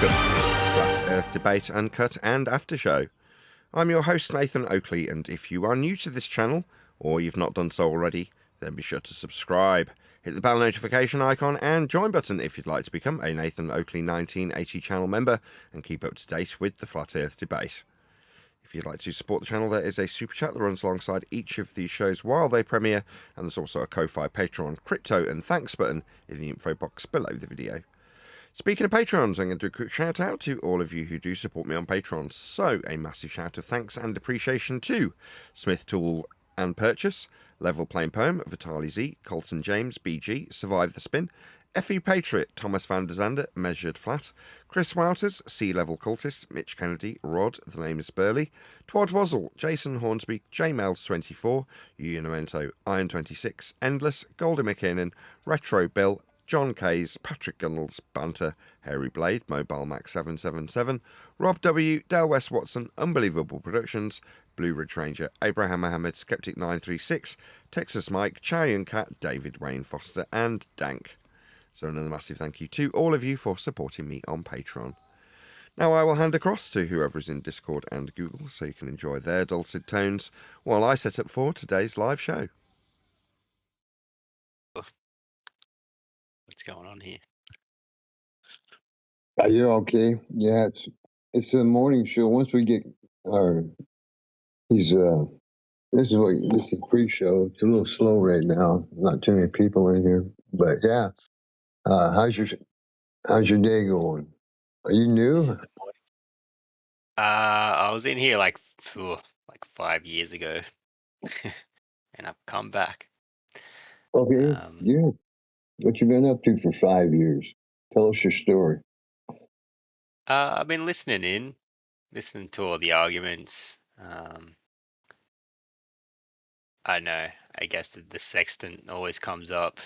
welcome to the Flat Earth Debate Uncut and After Show. I'm your host Nathan Oakley, and if you are new to this channel, or you've not done so already, then be sure to subscribe, hit the bell notification icon and join button if you'd like to become a Nathan Oakley 1980 channel member and keep up to date with the Flat Earth Debate. If you'd like to support the channel, there is a super chat that runs alongside each of these shows while they premiere, and there's also a Ko-Fi, Patreon, crypto and thanks button in the info box below the video. Speaking of Patrons, I'm going to do a quick shout out to all of you who do support me on Patreon. So, a massive shout of thanks and appreciation to Smith Tool and Purchase, Level Plain Poem, Vitali Z, Colton James, BG, Survive the Spin, FE Patriot, Thomas van der Zander, Measured Flat, Chris Wouters, Sea Level Cultist, Mitch Kennedy, Rod, The Name is Burley, Twad Wazzle, Jason Hornsby, JMails24, Unamento, Iron26, Endless, Golden McKinnon, Retro Bill, John Kays, Patrick Gunnels, Banter, Harry Blade, Mobile Max 777, Rob W, Dale West Watson, Unbelievable Productions, Blue Ridge Ranger, Abraham Mohammed, Skeptic 936, Texas Mike, Chow Yun Cat, David Wayne Foster, and Dank. So another massive thank you to all of you for supporting me on Patreon. Now I will hand across to whoever is in Discord and Google so you can enjoy their dulcet tones while I set up for today's live show. What's going on here? You're okay. Yeah, it's the morning show. Once we get this is the pre-show. It's a little slow right now. Not too many people in here, but yeah. How's your day going? Are you new? I was in here like 5 years ago, and I've come back. Okay, yeah. What you been up to for 5 years? Tell us your story. I've been listening to all the arguments. I know. I guess the sextant always comes up.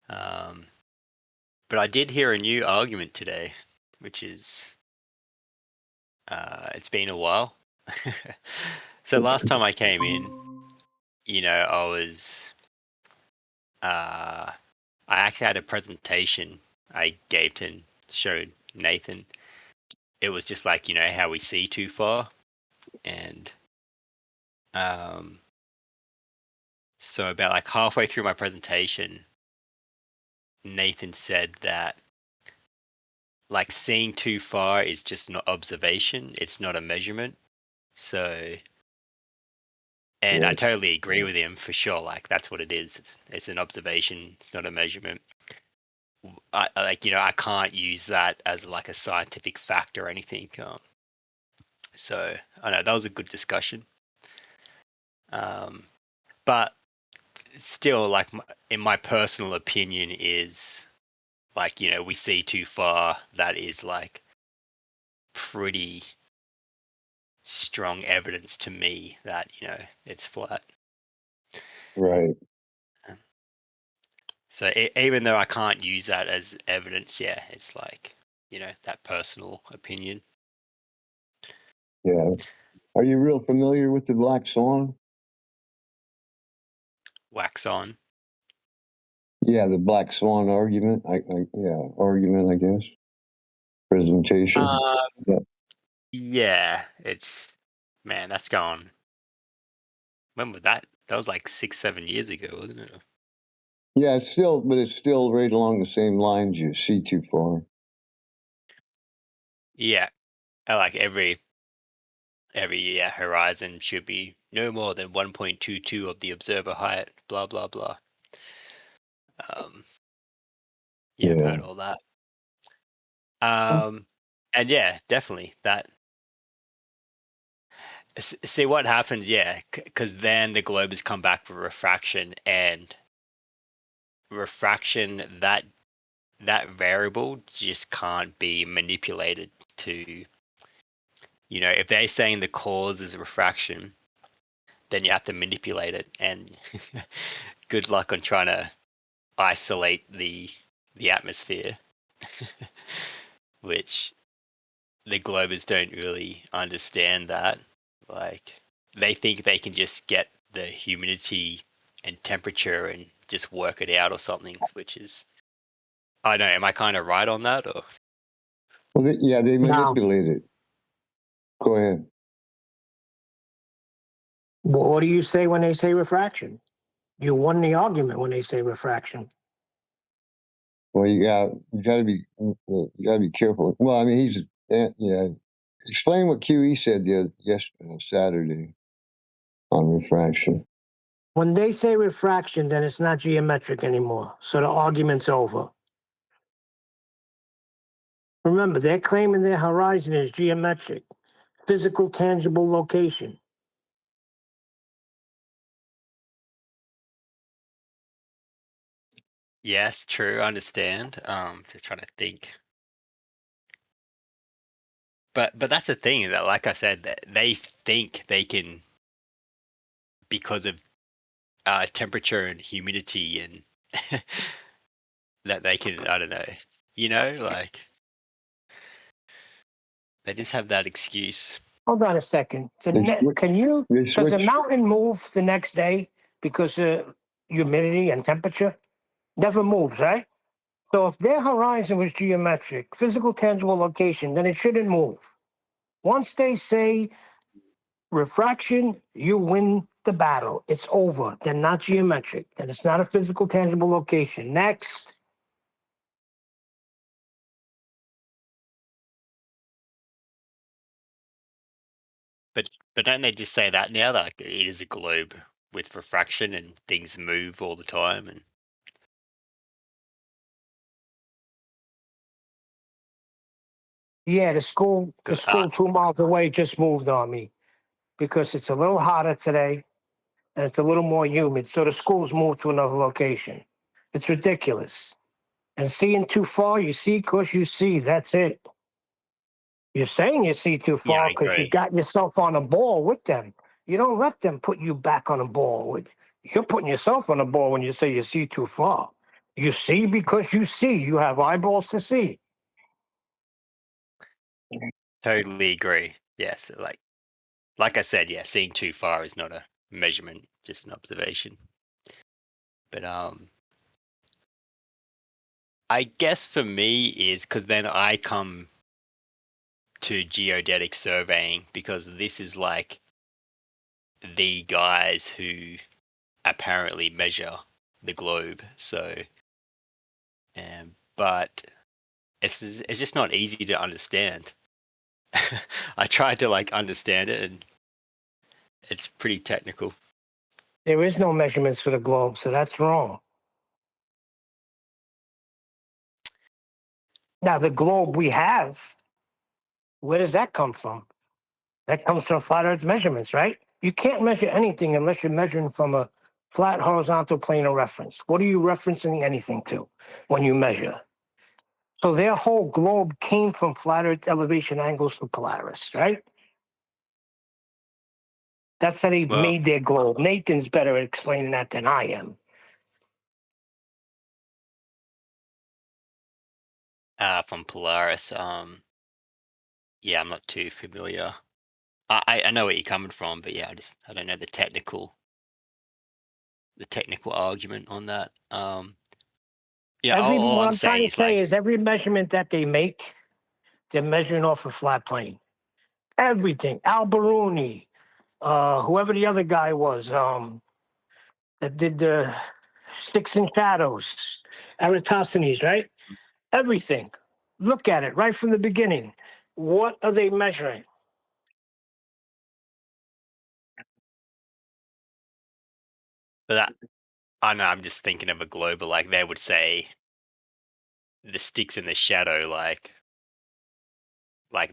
But I did hear a new argument today, which is it's been a while. So last time I came in, I was I actually had a presentation I gave to showed Nathan. It was just like, how we see too far. And so about like halfway through my presentation, Nathan said that like seeing too far is just an observation. It's not a measurement. So, and I totally agree with him for sure. Like that's what it is. It's an observation. It's not a measurement. I can't use that as like a scientific fact or anything. So I know that was a good discussion. But still, like in my personal opinion, is like we see too far. That is like pretty strong evidence to me that it's flat. Right. So even though I can't use that as evidence, yeah, it's like that personal opinion. Yeah. Are you real familiar with the Black Swan? Wax on. Yeah, the Black Swan argument. Argument, I guess. Presentation. Yeah, it's that's gone. When was that? That was like 6-7 years ago, wasn't it? Yeah, it's still right along the same lines. You see too far. Yeah, like every horizon should be no more than 1.22 of the observer height. Blah blah blah. I've heard all that. And yeah, definitely that. See what happens, because then the globe has come back with refraction, and refraction that variable just can't be manipulated to. If they're saying the cause is refraction, then you have to manipulate it, and good luck on trying to isolate the atmosphere, which the globers don't really understand that. Like, they think they can just get the humidity and temperature and just work it out or something, which is, I don't know, am I kind of right on that? Or Well, they Now, manipulate it. Go ahead. what do you say when they say refraction? You won the argument when they say refraction. Well, you got to be careful. Well, I mean, yeah. Explain what QE said Saturday on refraction. When they say refraction, then it's not geometric anymore. So the argument's over. Remember, they're claiming their horizon is geometric, physical, tangible location. Yes, true. I understand. Just trying to think. But that's the thing that, like I said, that they think they can, because of temperature and humidity, and that they can. I don't know. Like they just have that excuse. Hold on a second. They Does a switch. mountain move the next day because of humidity and temperature? Never moves, right? So if their horizon was geometric, physical, tangible location, then it shouldn't move. Once they say refraction, you win the battle. It's over. They're not geometric, and it's not a physical, tangible location. Next. But don't they just say that now? That like, it is a globe with refraction and things move all the time, and Yeah, the school 2 miles away just moved on me because it's a little hotter today and it's a little more humid. So the school's moved to another location. It's ridiculous. And seeing too far, you see because you see. That's it. You're saying you see too yeah, far I because you agree. got yourself on a ball with them. You don't let them put you back on a ball. You're putting yourself on a ball when you say you see too far. You see because you see. You have eyeballs to see. Totally agree. Yes, like I said, yeah, seeing too far is not a measurement, just an observation. But I guess for me is because then I come to geodetic surveying, because this is like the guys who apparently measure the globe. So, but it's just not easy to understand. I tried to like understand it, and it's pretty technical. There is no measurements for the globe, so that's wrong. Now, the globe we have, where does that come from? That comes from flat Earth measurements, right? You can't measure anything unless you're measuring from a flat horizontal plane of reference. What are you referencing anything to when you measure? So their whole globe came from flat Earth elevation angles to Polaris, right? That's how they Well, made their globe. Nathan's better at explaining that than I am. from Polaris, yeah, I'm not too familiar. I know where you're coming from, but yeah, I don't know the technical argument on that. Yeah, all What I'm I'm trying saying to is like, say is every measurement that they make, they're measuring off a flat plane. Everything. Alberuni, whoever the other guy was, that did the sticks and shadows, Eratosthenes, right? Everything. Look at it right from the beginning. What are they measuring? but that I know I'm just thinking of a global, like they would say the sticks in the shadow, like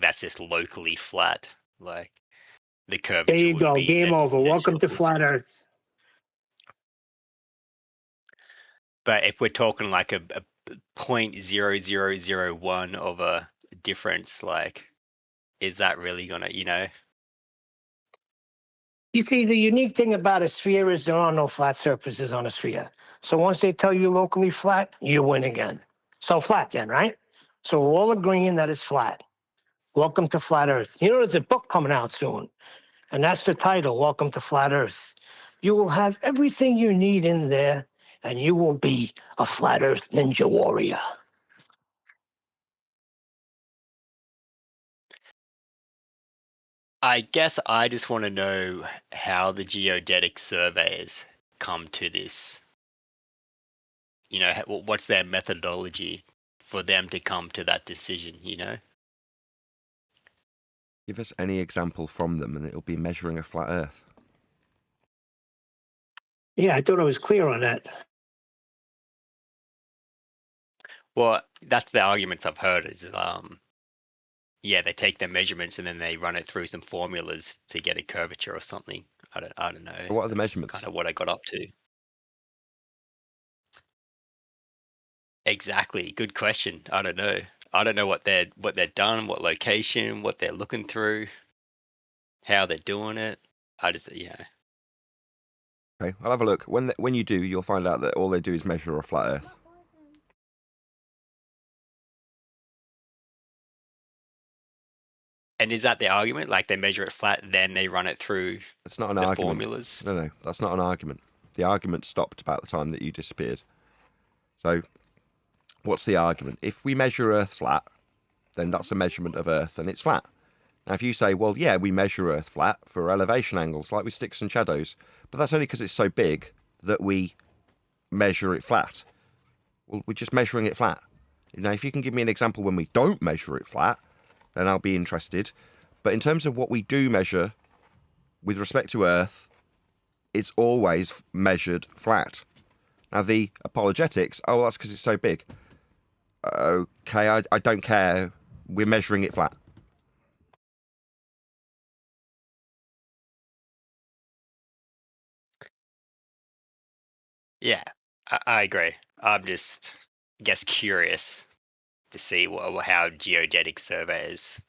that's just locally flat, like the There curvature you would go. be Game over. Welcome to negligible. Flat Earth. But if we're talking like a 0.0001 of a difference, like, is that really gonna, You see, the unique thing about a sphere is there are no flat surfaces on a sphere. So once they tell you locally flat, you win again. So flat then, right? So we're all agreeing that it's flat. Welcome to Flat Earth. You know, there's a book coming out soon, and that's the title, Welcome to Flat Earth. You will have everything you need in there, and you will be a Flat Earth ninja warrior. I guess I just want to know how the geodetic surveyors come to this. You know, what's their methodology for them to come to that decision, you know? Give us any example from them and it'll be measuring a flat Earth. Yeah, I thought I was clear on that. Well, that's the arguments I've heard is, yeah, they take their measurements and then they run it through some formulas to get a curvature or something. I don't know. What are the That's measurements? kind of what I got up to. Exactly. Good question. I don't know. I don't know what they're done, what location, what they're looking through, how they're doing it. I just, yeah. Okay, I'll have a look. When you do, you'll find out that all they do is measure a flat Earth. And is that the argument? Like they measure it flat, then they run it through That's not an the argument. formulas? No, that's not an argument. The argument stopped about the time that you disappeared. So, what's the argument? If we measure Earth flat, then that's a measurement of Earth and it's flat. Now, if you say, well, yeah, we measure Earth flat for elevation angles, like with sticks and shadows, but that's only because it's so big that we measure it flat. Well, we're just measuring it flat. Now, if you can give me an example when we don't measure it flat, then I'll be interested. But in terms of what we do measure with respect to Earth, it's always measured flat. Now, the apologetics, oh, that's because it's so big. Okay, I don't care. We're measuring it flat. Yeah, I agree. I'm just, guess, curious to see how geodetic surveyors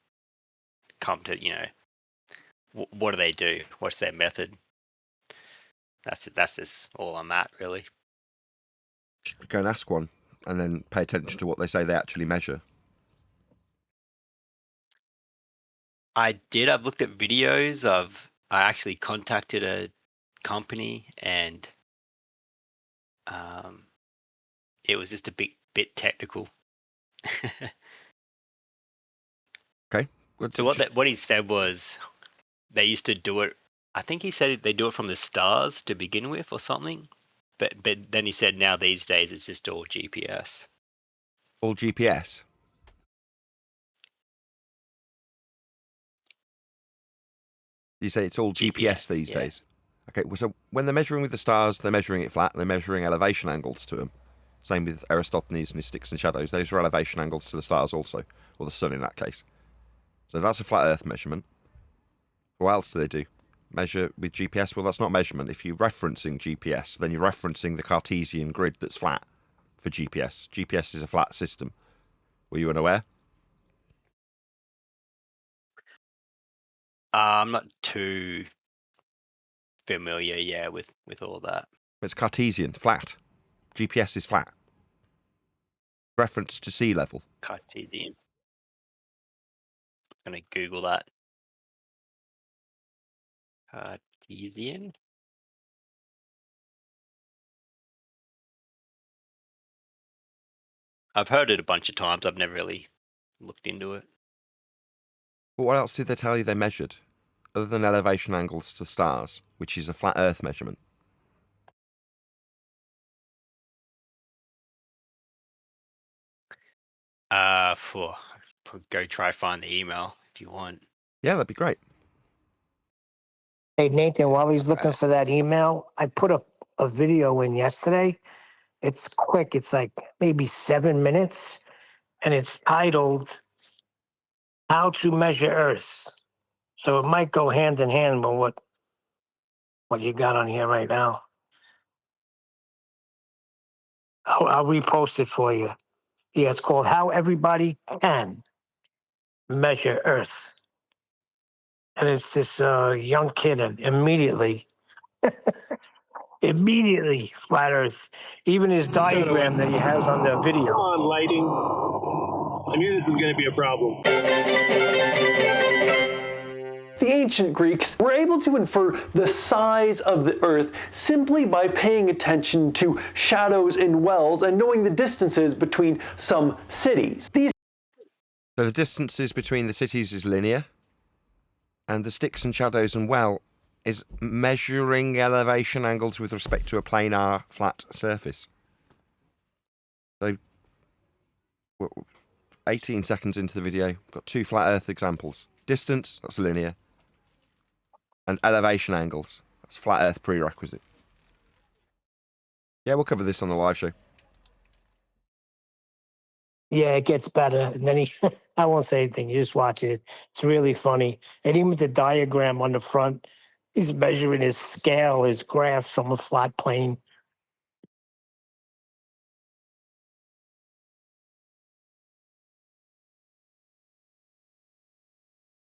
come to, you know, what do they do? What's their method? That's just all I'm at, really. Go and ask one, and then pay attention to what they say they actually measure. I did. I've looked at videos of. I actually contacted a company, and it was just a bit technical. Okay. So what he said was they used to do it. I think he said they do it from the stars to begin with, or something. But then he said now these days it's just all GPS. All GPS? You say it's all GPS these days? Okay, well, so when they're measuring with the stars, they're measuring it flat, they're measuring elevation angles to them. Same with Eratosthenes and his sticks and shadows. Those are elevation angles to the stars also, or the sun in that case. So that's a flat Earth measurement. What else do they do? Measure with GPS? Well, that's not measurement. If you're referencing GPS, then you're referencing the Cartesian grid that's flat for GPS. GPS is a flat system. Were you unaware? I'm not too familiar, with all that. It's Cartesian, flat. GPS is flat. Reference to sea level. Cartesian. I'm gonna Google that. Cartesian. I've heard it a bunch of times. I've never really looked into it. But what else did they tell you they measured? Other than elevation angles to stars, which is a flat Earth measurement. Go try find the email if you want. Yeah, that'd be great. Hey, Nathan, while he's looking Right. for that email, I put a video in yesterday. It's quick. It's like maybe 7 minutes. And it's titled How to Measure Earth. So it might go hand in hand with what you got on here right now. I'll repost it for you. Yeah, it's called How Everybody Can Measure Earth. And it's this young kid, and immediately flat Earth. Even his diagram that he has on the video. Come on, lighting. I knew this was going to be a problem. The ancient Greeks were able to infer the size of the Earth simply by paying attention to shadows in wells and knowing the distances between some cities. So the distances between the cities is linear, And the sticks and shadows and well is measuring elevation angles with respect to a planar flat surface. So, 18 seconds into the video, got 2 flat earth examples. Distance, that's linear. And elevation angles, that's flat earth prerequisite. Yeah, we'll cover this on the live show. Yeah, it gets better. And then I won't say anything. You just watch it. It's really funny. And even with the diagram on the front, he's measuring his scale, his graphs from a flat plane.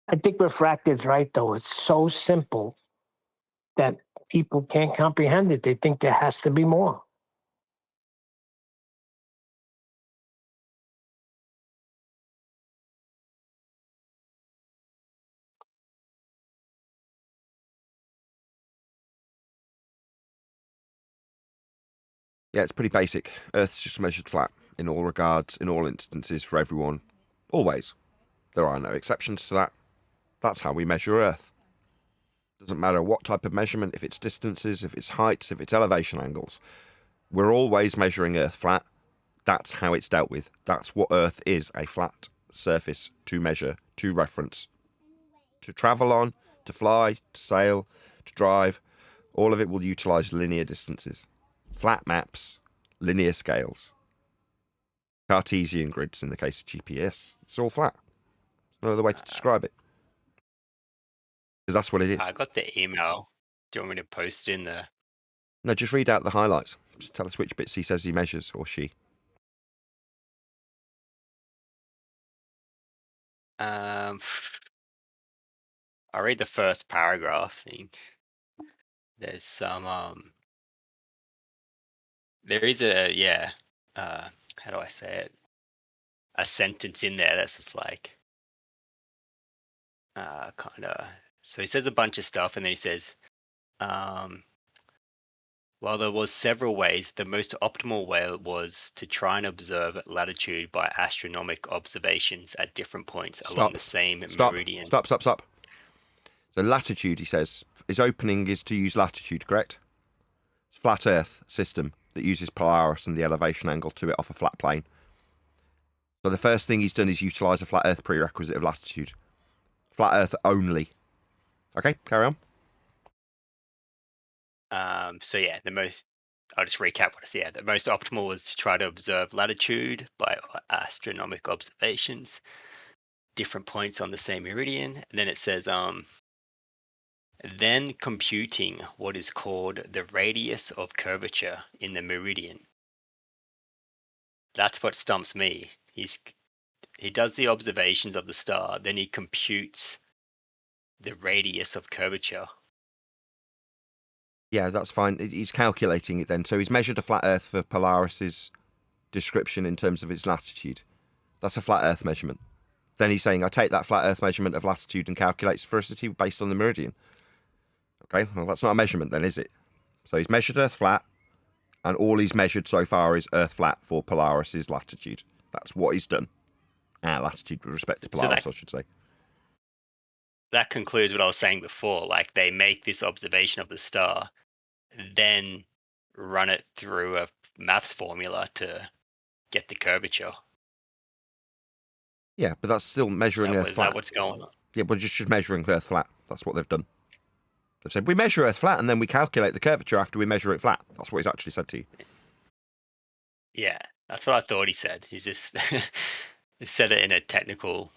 I think refracted's right, though. It's so simple that people can't comprehend it. They think there has to be more. Yeah, it's pretty basic. Earth's just measured flat in all regards, in all instances, for everyone. Always. There are no exceptions to that. That's how we measure Earth. Doesn't matter what type of measurement, if it's distances, if it's heights, if it's elevation angles. We're always measuring Earth flat. That's how it's dealt with. That's what Earth is, a flat surface to measure, to reference, to travel on, to fly, to sail, to drive. All of it will utilise linear distances. Flat maps, linear scales, Cartesian grids in the case of GPS. It's all flat. There's no other way to describe it. Because that's what it is. I got the email. Do you want me to post it in the... No, just read out the highlights. Just tell us which bits he says he measures, or she. I'll read the first paragraph. I think there's some there is how do I say it? A sentence in there that's just like kind of. So he says a bunch of stuff, and then he says, while there was several ways, the most optimal way was to try and observe latitude by astronomical observations at different points along the same meridian. Stop. So latitude, he says, his opening is to use latitude, correct? It's a flat Earth system that uses Polaris and the elevation angle to it off a flat plane. So the first thing he's done is utilise a flat Earth prerequisite of latitude. Flat Earth only. Okay, carry on. So yeah, I'll just recap what I said. The most optimal was to try to observe latitude by astronomical observations, different points on the same meridian. And then it says, then computing what is called the radius of curvature in the meridian. That's what stumps me. He does the observations of the star, then he computes the radius of curvature. Yeah, that's fine. He's calculating it then. So he's measured a flat Earth for Polaris's description in terms of its latitude. That's a flat Earth measurement. Then he's saying, I take that flat Earth measurement of latitude and calculate sphericity based on the meridian. Okay, well, that's not a measurement then, is it? So he's measured Earth flat, and all he's measured so far is Earth flat for Polaris's latitude. That's what he's done. Latitude with respect to Polaris, I should say. That concludes what I was saying before. Like, they make this observation of the star, then run it through a maths formula to get the curvature. Yeah, but that's still measuring Earth flat. Is that what's going on? Yeah, but just measuring Earth flat. That's what they've done. They've said, we measure Earth flat, and then we calculate the curvature after we measure it flat. That's what he's actually said to you. Yeah, that's what I thought he said. He's just he said it in a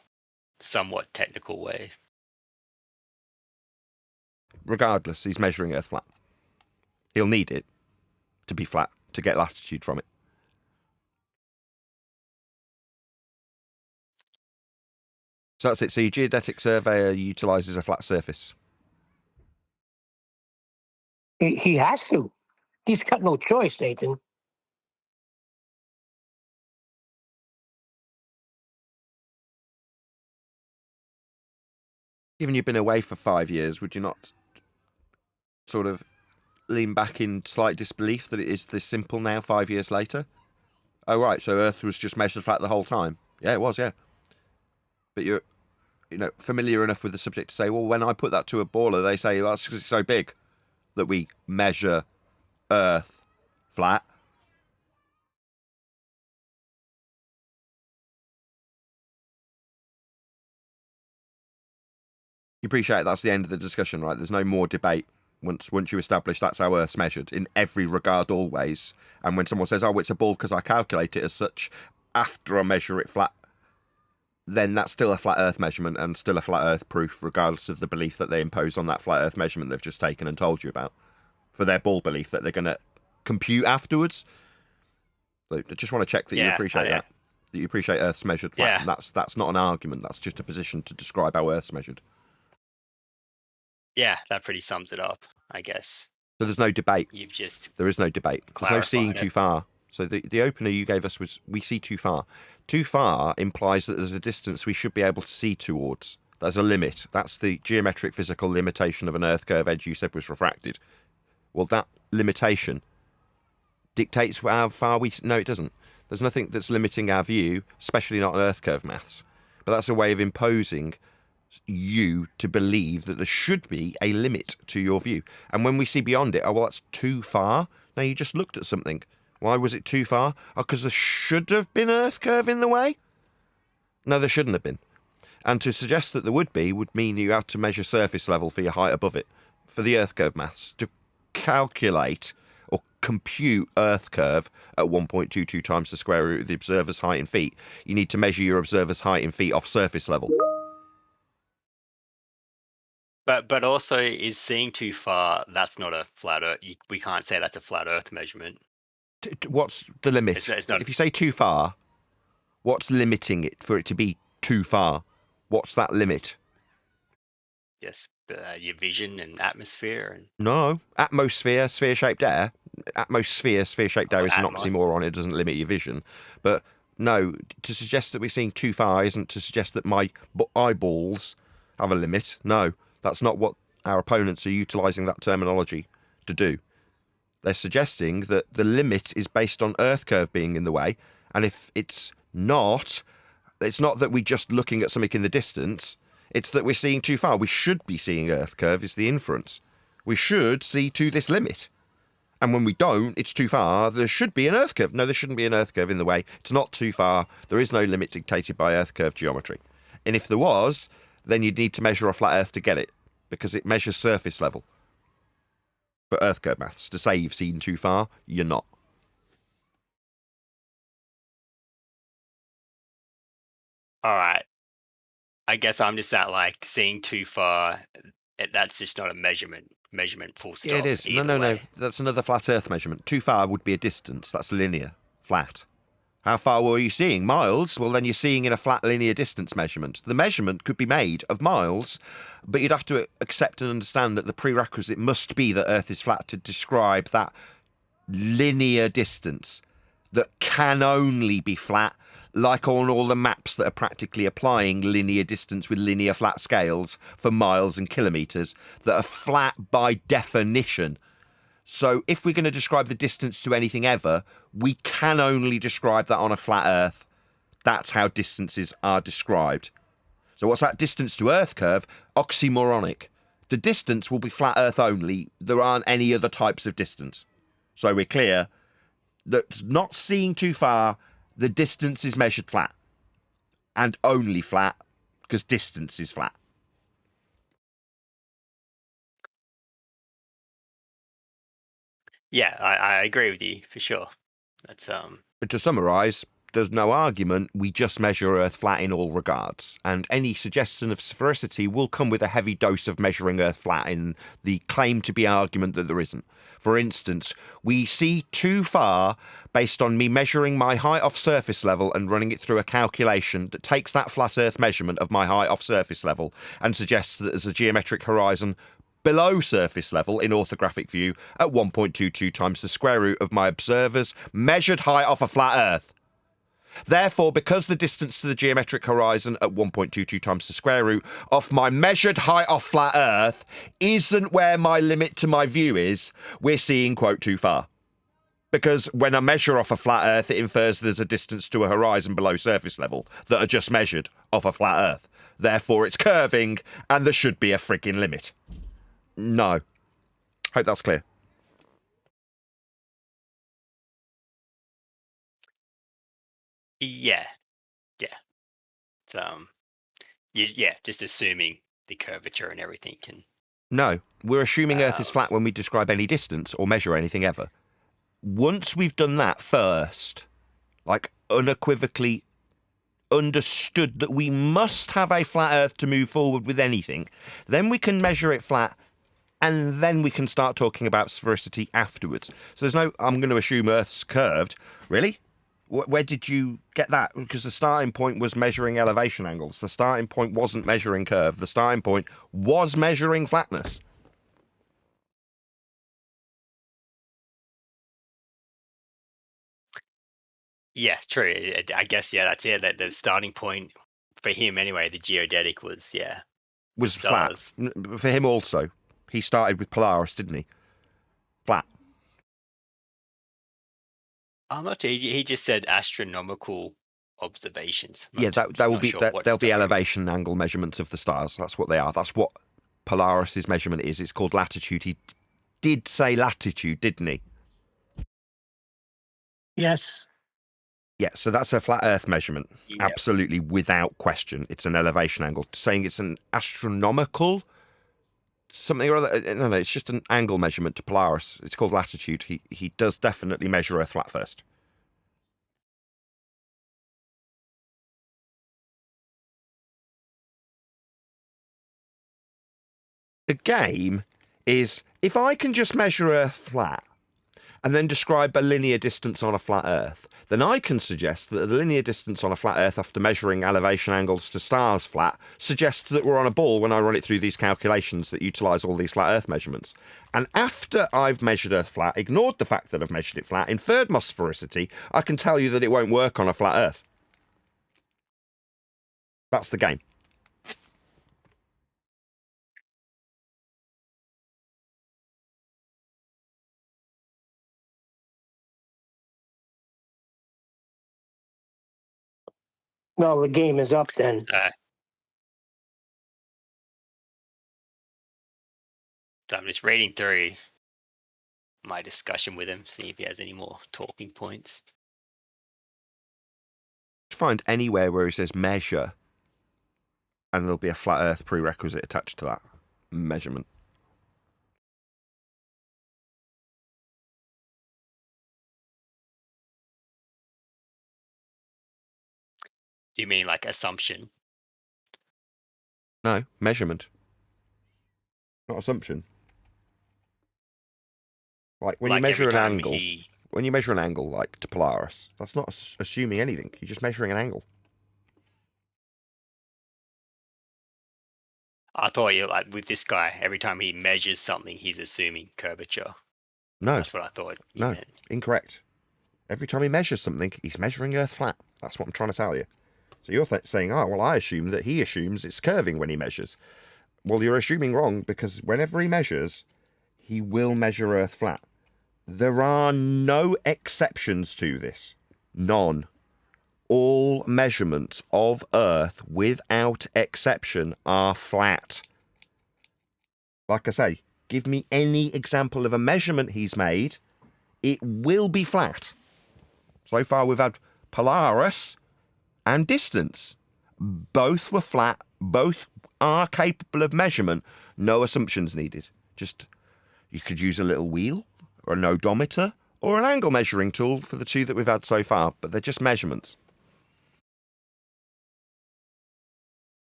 somewhat technical way. Regardless, he's measuring Earth flat. He'll need it to be flat to get latitude from it. So that's it. So your geodetic surveyor utilises a flat surface. He has to. He's got no choice, Nathan. Given you've been away for 5 years, would you not sort of lean back in slight disbelief that it is this simple now, 5 years later? Oh, right, so Earth was just measured flat the whole time. Yeah, it was, yeah. But familiar enough with the subject to say, well, when I put that to a baller, they say, well, that's because it's so big that we measure Earth flat. You appreciate that's the end of the discussion, right? There's no more debate once you establish that's how Earth's measured in every regard always. And when someone says, oh, it's a ball because I calculate it as such after I measure it flat, then that's still a flat Earth measurement and still a flat Earth proof, regardless of the belief that they impose on that flat Earth measurement they've just taken and told you about for their ball belief that they're going to compute afterwards. So I just want to check that you appreciate that. That you appreciate Earth's measured flat. Yeah. That's not an argument. That's just a position to describe how Earth's measured. Yeah, that pretty sums it up, I guess. So there's no debate. There is no debate. There's no seeing too far. So the opener you gave us was we see too far. Too far implies that there's a distance we should be able to see towards. There's a limit. That's the geometric physical limitation of an Earth curve edge you said was refracted. Well, that limitation dictates how far we... No, it doesn't. There's nothing that's limiting our view, especially not Earth curve maths. But that's a way of imposing you to believe that there should be a limit to your view. And when we see beyond it, oh, well, that's too far. Now, you just looked at something. Why was it too far? Oh, because there should have been Earth curve in the way? No, there shouldn't have been. And to suggest that there would be would mean you had to measure surface level for your height above it. For the Earth curve maths, to calculate or compute Earth curve at 1.22 times the square root of the observer's height in feet, you need to measure your observer's height in feet off surface level. But also, is seeing too far, that's not a flat Earth. We can't say that's a flat Earth measurement. What's the limit? It's not, if you say too far, what's limiting it for it to be too far? What's that limit? Yes, your vision and atmosphere. And No, atmosphere, sphere-shaped air. Atmosphere, sphere-shaped air is an oxymoron. It doesn't limit your vision. But no, to suggest that we're seeing too far isn't to suggest that my eyeballs have a limit. No. That's not what our opponents are utilising that terminology to do. They're suggesting that the limit is based on Earth curve being in the way, and if it's not that we're just looking at something in the distance, it's that we're seeing too far. We should be seeing Earth curve is the inference. We should see to this limit. And when we don't, it's too far. There should be an Earth curve. No, there shouldn't be an Earth curve in the way. It's not too far. There is no limit dictated by Earth curve geometry. And if there was, then you'd need to measure a flat Earth to get it, because it measures surface level. But Earth curve maths, to say you've seen too far, you're not. all right, I guess I'm just that like seeing too far. That's just not a measurement. Full stop. Yeah, it is. No. That's another flat Earth measurement. Too far would be a distance. That's linear, flat. How far were you seeing? Miles? Well, then you're seeing in a flat linear distance measurement. The measurement could be made of miles, but you'd have to accept and understand that the prerequisite must be that Earth is flat to describe that linear distance that can only be flat, like on all the maps that are practically applying linear distance with linear flat scales for miles and kilometres, that are flat by definition. So if we're going to describe the distance to anything ever, we can only describe that on a flat Earth. That's how distances are described. So what's that distance to Earth curve? Oxymoronic. The distance will be flat Earth only. There aren't any other types of distance. So we're clear that not seeing too far, the distance is measured flat. And only flat, because distance is flat. Yeah, I agree with you for sure. That's But to summarise, there's no argument. We just measure Earth flat in all regards, and any suggestion of sphericity will come with a heavy dose of measuring Earth flat in the claim to be argument that there isn't. For instance, we see too far based on me measuring my height off surface level and running it through a calculation that takes that flat Earth measurement of my height off surface level and suggests that there's a geometric horizon below surface level in orthographic view at 1.22 times the square root of my observer's measured height off a flat Earth. Therefore, because the distance to the geometric horizon at 1.22 times the square root of my measured height off flat Earth isn't where my limit to my view is, we're seeing, quote, too far. Because when I measure off a flat Earth, it infers there's a distance to a horizon below surface level that are just measured off a flat Earth. Therefore, it's curving, and there should be a frigging limit. No. Hope that's clear. Yeah. It's, just assuming the curvature and everything can. No, we're assuming Earth is flat when we describe any distance or measure anything ever. Once we've done that first, like unequivocally understood that we must have a flat Earth to move forward with anything, then we can measure it flat, and then we can start talking about sphericity afterwards. So there's no, I'm going to assume Earth's curved. Really? Where did you get that? Because the starting point was measuring elevation angles. The starting point wasn't measuring curve. The starting point was measuring flatness. Yeah, true. I guess, that's it. That the starting point for him anyway, the geodetic was, Was flat. stars. For him also. He started with Polaris, didn't he? Flat. I'm not sure. He just said astronomical observations. I'm Yeah, not that will not be sure that what there'll be star. elevation angle measurements of the stars. That's what they are. That's what Polaris's measurement is. It's called latitude. He did say latitude, didn't he? Yes. Yeah, so that's a flat Earth measurement. Yep. Absolutely, without question. It's an elevation angle. Saying it's an astronomical something or other. No, it's just an angle measurement to Polaris. It's called latitude. He does definitely measure Earth flat first. The game is, if I can just measure Earth flat and then describe a linear distance on a flat Earth, then I can suggest that the linear distance on a flat Earth after measuring elevation angles to stars flat suggests that we're on a ball when I run it through these calculations that utilise all these flat Earth measurements. And after I've measured Earth flat, ignored the fact that I've measured it flat, inferred my sphericity, I can tell you that it won't work on a flat Earth. That's the game. Well, the game is up then. So I'm just reading through my discussion with him, see if he has any more talking points. Find anywhere where it says measure, and there'll be a flat Earth prerequisite attached to that measurement. Do you mean like assumption? No, measurement. Not assumption. Like when you measure an angle, when you measure an angle like to Polaris, that's not assuming anything. You're just measuring an angle. I thought you like with this guy, every time he measures something, he's assuming curvature. No, That's what I thought you no, meant. incorrect. Every time he measures something, he's measuring Earth flat. That's what I'm trying to tell you. So you're saying, oh, well, I assume that he assumes it's curving when he measures. Well, you're assuming wrong, because whenever he measures, he will measure Earth flat. There are no exceptions to this. None. All measurements of Earth, without exception, are flat. Like I say, give me any example of a measurement he's made, it will be flat. So far we've had Polaris and distance. Both were flat, both are capable of measurement, no assumptions needed. Just, you could use a little wheel, or an odometer, or an angle measuring tool for the two that we've had so far, but they're just measurements.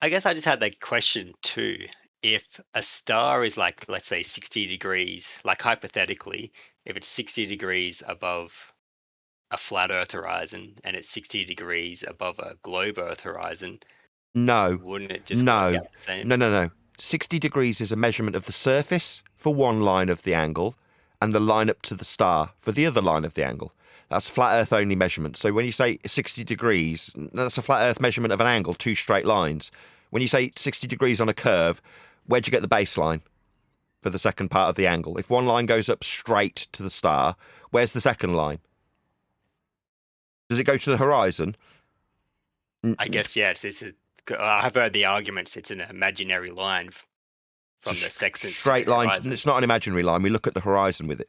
I guess I just had that question too. If a star is like, let's say 60 degrees, like hypothetically, if it's 60 degrees above a flat Earth horizon and it's 60 degrees above a globe Earth horizon, No. wouldn't it just work out the same? No. 60 degrees is a measurement of the surface for one line of the angle and the line up to the star for the other line of the angle. That's flat Earth only measurement. So when you say 60 degrees, that's a flat Earth measurement of an angle, two straight lines. When you say 60 degrees on a curve, where'd you get the baseline for the second part of the angle? If one line goes up straight to the star, where's the second line? Does it go to the horizon? I guess, yes. I've heard the arguments. It's an imaginary line from the sextant straight to the line. horizon. It's not an imaginary line. We look at the horizon with it.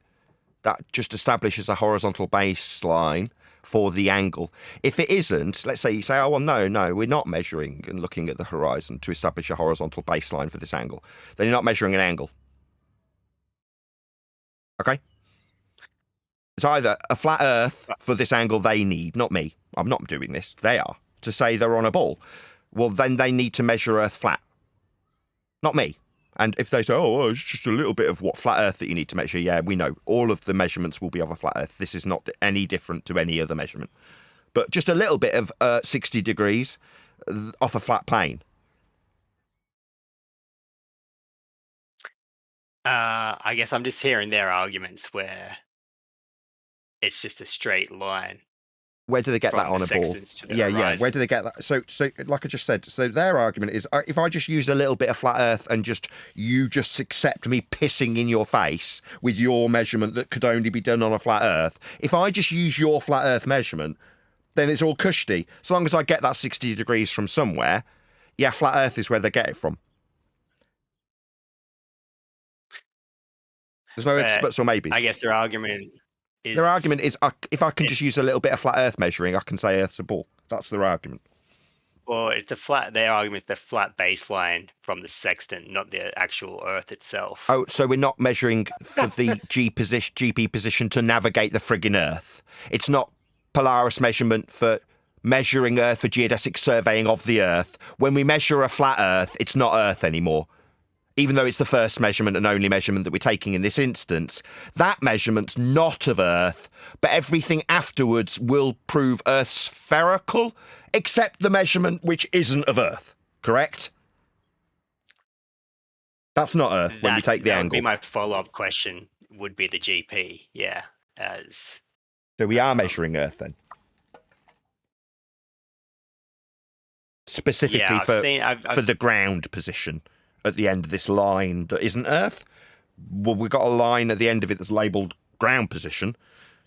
That just establishes a horizontal baseline for the angle. If it isn't, let's say you say, oh, well, no, we're not measuring and looking at the horizon to establish a horizontal baseline for this angle. Then you're not measuring an angle. Okay? It's either a flat Earth for this angle they need, not me. I'm not doing this. They are. To say they're on a ball. Well, then they need to measure Earth flat. Not me. And if they say, oh, it's just a little bit of what flat Earth that you need to measure, yeah, we know. All of the measurements will be of a flat Earth. This is not any different to any other measurement. But just a little bit of 60 degrees off a flat plane. I guess I'm just hearing their arguments where it's just a straight line. Where do they get From that the on a ball? sextants to the Yeah. horizon. Where do they get that? So, like I just said, so their argument is, if I just use a little bit of flat Earth and you just accept me pissing in your face with your measurement that could only be done on a flat Earth, if I just use your flat Earth measurement, then it's all cushy. So long as I get that 60 degrees from somewhere, yeah, flat Earth is where they get it from. There's no ifs, buts, or maybes. I guess their argument is... if I can just use a little bit of flat Earth measuring, I can say Earth's a ball. That's their argument. Well, their argument is the flat baseline from the sextant, not the actual Earth itself. Oh, so we're not measuring for the GP position to navigate the friggin' Earth. It's not Polaris measurement for measuring Earth for geodesic surveying of the Earth. When we measure a flat Earth, it's not Earth anymore. Even though it's the first measurement and only measurement that we're taking in this instance, that measurement's not of Earth, but everything afterwards will prove Earth spherical, except the measurement which isn't of Earth. Correct? That's not Earth when we take the angle. That would be my follow-up question, would be the GP, yeah. So we are measuring Earth then? Specifically for the ground position at the end of this line that isn't Earth. Well, we've got a line at the end of it that's labelled ground position.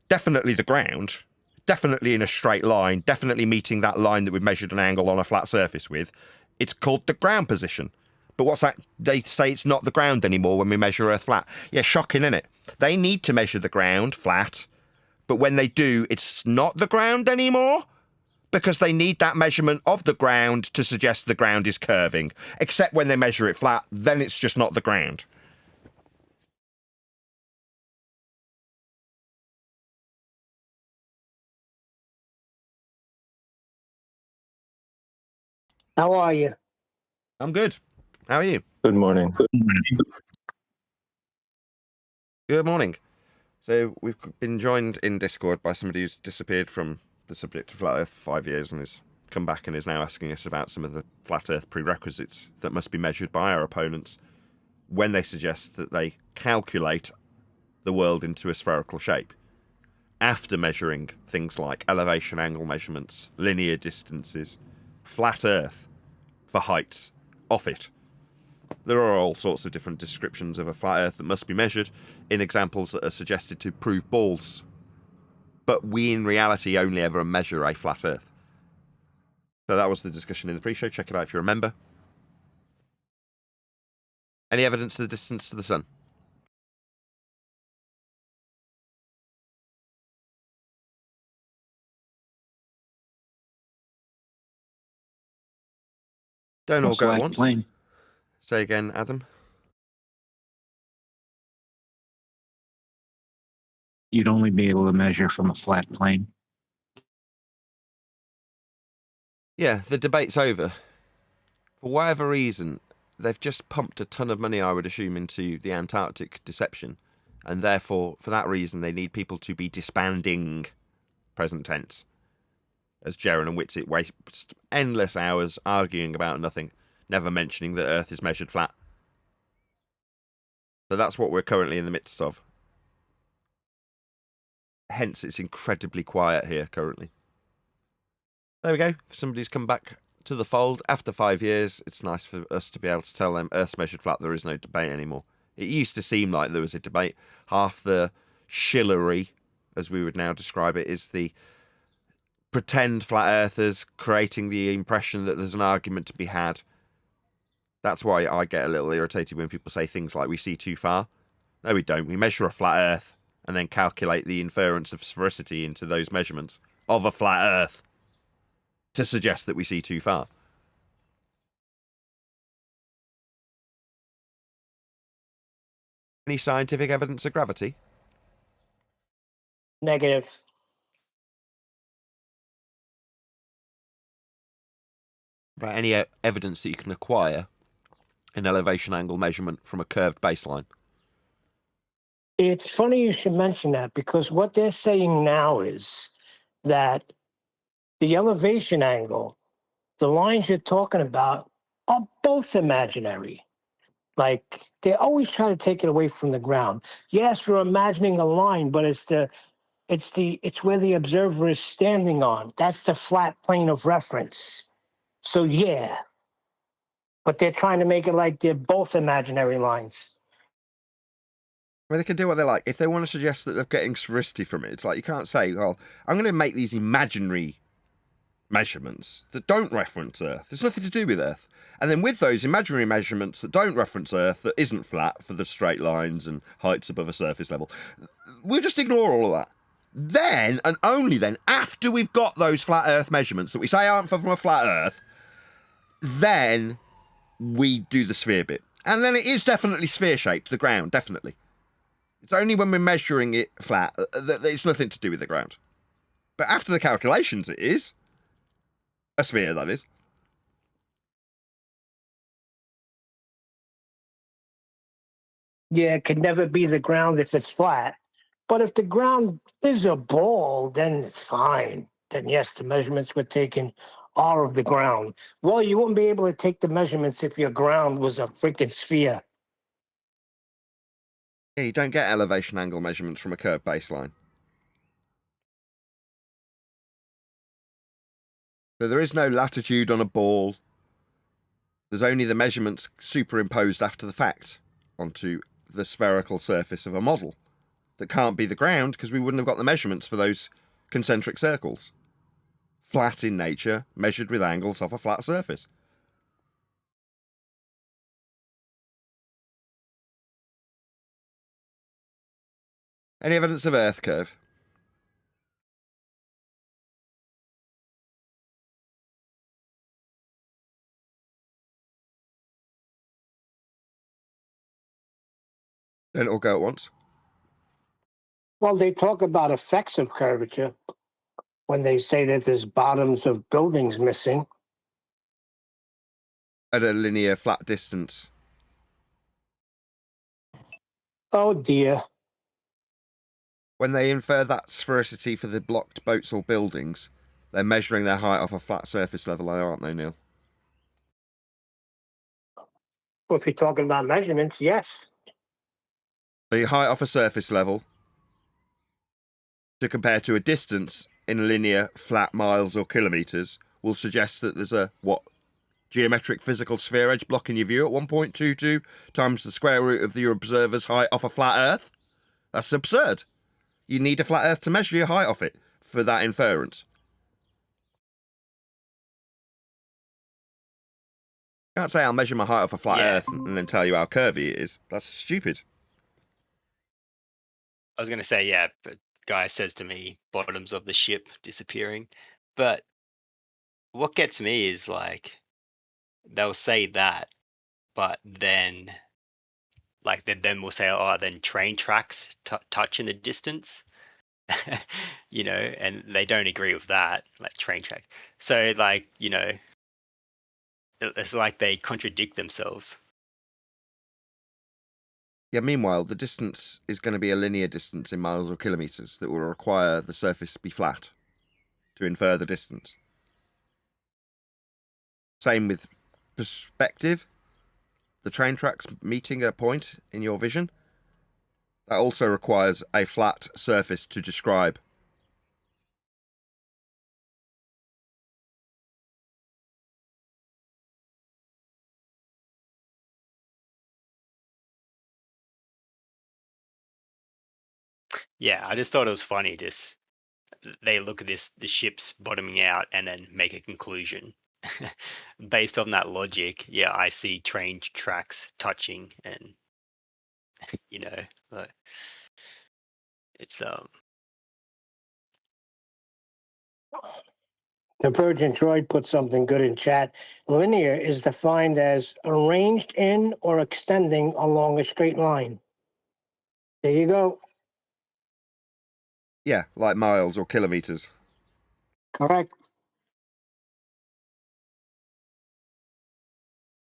Definitely the ground. Definitely in a straight line. Definitely meeting that line that we've measured an angle on a flat surface with. It's called the ground position. But what's that? They say it's not the ground anymore when we measure Earth flat. Yeah, shocking, isn't it? They need to measure the ground flat. But when they do, it's not the ground anymore. Because they need that measurement of the ground to suggest the ground is curving. Except when they measure it flat, then it's just not the ground. How are you? I'm good. How are you? Good morning. Good morning. So we've been joined in Discord by somebody who's disappeared from the subject of flat Earth for 5 years and has come back and is now asking us about some of the flat Earth prerequisites that must be measured by our opponents when they suggest that they calculate the world into a spherical shape after measuring things like elevation angle measurements, linear distances, flat Earth for heights off it. There are all sorts of different descriptions of a flat Earth that must be measured in examples that are suggested to prove balls. But we, in reality, only ever measure a flat Earth. So that was the discussion in the pre-show. Check it out if you remember. Any evidence of the distance to the sun? Don't all go at once. Plane. Say again, Adam. You'd only be able to measure from a flat plane. Yeah, the debate's over. For whatever reason, they've just pumped a ton of money, I would assume, into the Antarctic deception. And therefore, for that reason, they need people to be disbanding, present tense. As Jaron and Whitsitt waste endless hours arguing about nothing, never mentioning that Earth is measured flat. So that's what we're currently in the midst of. Hence, it's incredibly quiet here currently. There we go. If somebody's come back to the fold after 5 years, it's nice for us to be able to tell them Earth's measured flat. There is no debate anymore. It used to seem like there was a debate. Half the shillery, as we would now describe it, is the pretend flat earthers creating the impression that there's an argument to be had. That's why I get a little irritated when people say things like we see too far. No, we don't. We measure a flat earth and then calculate the inference of sphericity into those measurements of a flat earth to suggest that we see too far. Any scientific evidence of gravity? Negative. About any evidence that you can acquire an elevation angle measurement from a curved baseline? It's funny you should mention that, because what they're saying now is that the elevation angle, the lines you're talking about, are both imaginary. Like, they always try to take it away from the ground. Yes, we're imagining a line, but it's where the observer is standing on. That's the flat plane of reference. So yeah, but they're trying to make it like they're both imaginary lines. I mean, they can do what they like. If they want to suggest that they're getting sphericity from it, it's like you can't say, well, I'm going to make these imaginary measurements that don't reference Earth. There's nothing to do with Earth. And then with those imaginary measurements that don't reference Earth, that isn't flat for the straight lines and heights above a surface level, we'll just ignore all of that. Then, and only then, after we've got those flat Earth measurements that we say aren't from a flat Earth, then we do the sphere bit. And then it is definitely sphere-shaped, the ground, definitely. It's only when we're measuring it flat that it's nothing to do with the ground. But after the calculations, it is. A sphere, that is. Yeah, it could never be the ground if it's flat. But if the ground is a ball, then it's fine. Then yes, the measurements were taken are of the ground. Well, you wouldn't be able to take the measurements if your ground was a freaking sphere. Yeah, you don't get elevation angle measurements from a curved baseline. So there is no latitude on a ball. There's only the measurements superimposed after the fact onto the spherical surface of a model. That can't be the ground because we wouldn't have got the measurements for those concentric circles. Flat in nature, measured with angles off a flat surface. Any evidence of Earth curve? Don't all go at once. Well, they talk about effects of curvature when they say that there's bottoms of buildings missing. At a linear flat distance. Oh dear. When they infer that sphericity for the blocked boats or buildings, they're measuring their height off a flat surface level, aren't they, Neil? Well, if you're talking about measurements, yes. The height off a surface level to compare to a distance in linear flat miles or kilometres will suggest that there's a, geometric physical sphere edge blocking your view at 1.22 times the square root of your observer's height off a flat Earth? That's absurd. You need a flat Earth to measure your height off it for that inference. You can't say I'll measure my height off a flat Earth and then tell you how curvy it is. That's stupid. I was going to say, yeah, but guy says to me, bottoms of the ship disappearing. But what gets me is like, they'll say that, but then, like, then we'll say, oh, then train tracks touch in the distance, you know, and they don't agree with that, like train track. So, like, you know, it's like they contradict themselves. Yeah, meanwhile, the distance is going to be a linear distance in miles or kilometres that will require the surface to be flat to infer the distance. Same with perspective. The train tracks meeting a point in your vision. That also requires a flat surface to describe. Yeah, I just thought it was funny. Just they look at the ship's bottoming out and then make a conclusion based on that logic. Yeah, I see train tracks touching, and you know, like, it's Divergent Droid put something good in chat. Linear is defined as arranged in or extending along a straight line. There you go. Yeah, like miles or kilometers. Correct.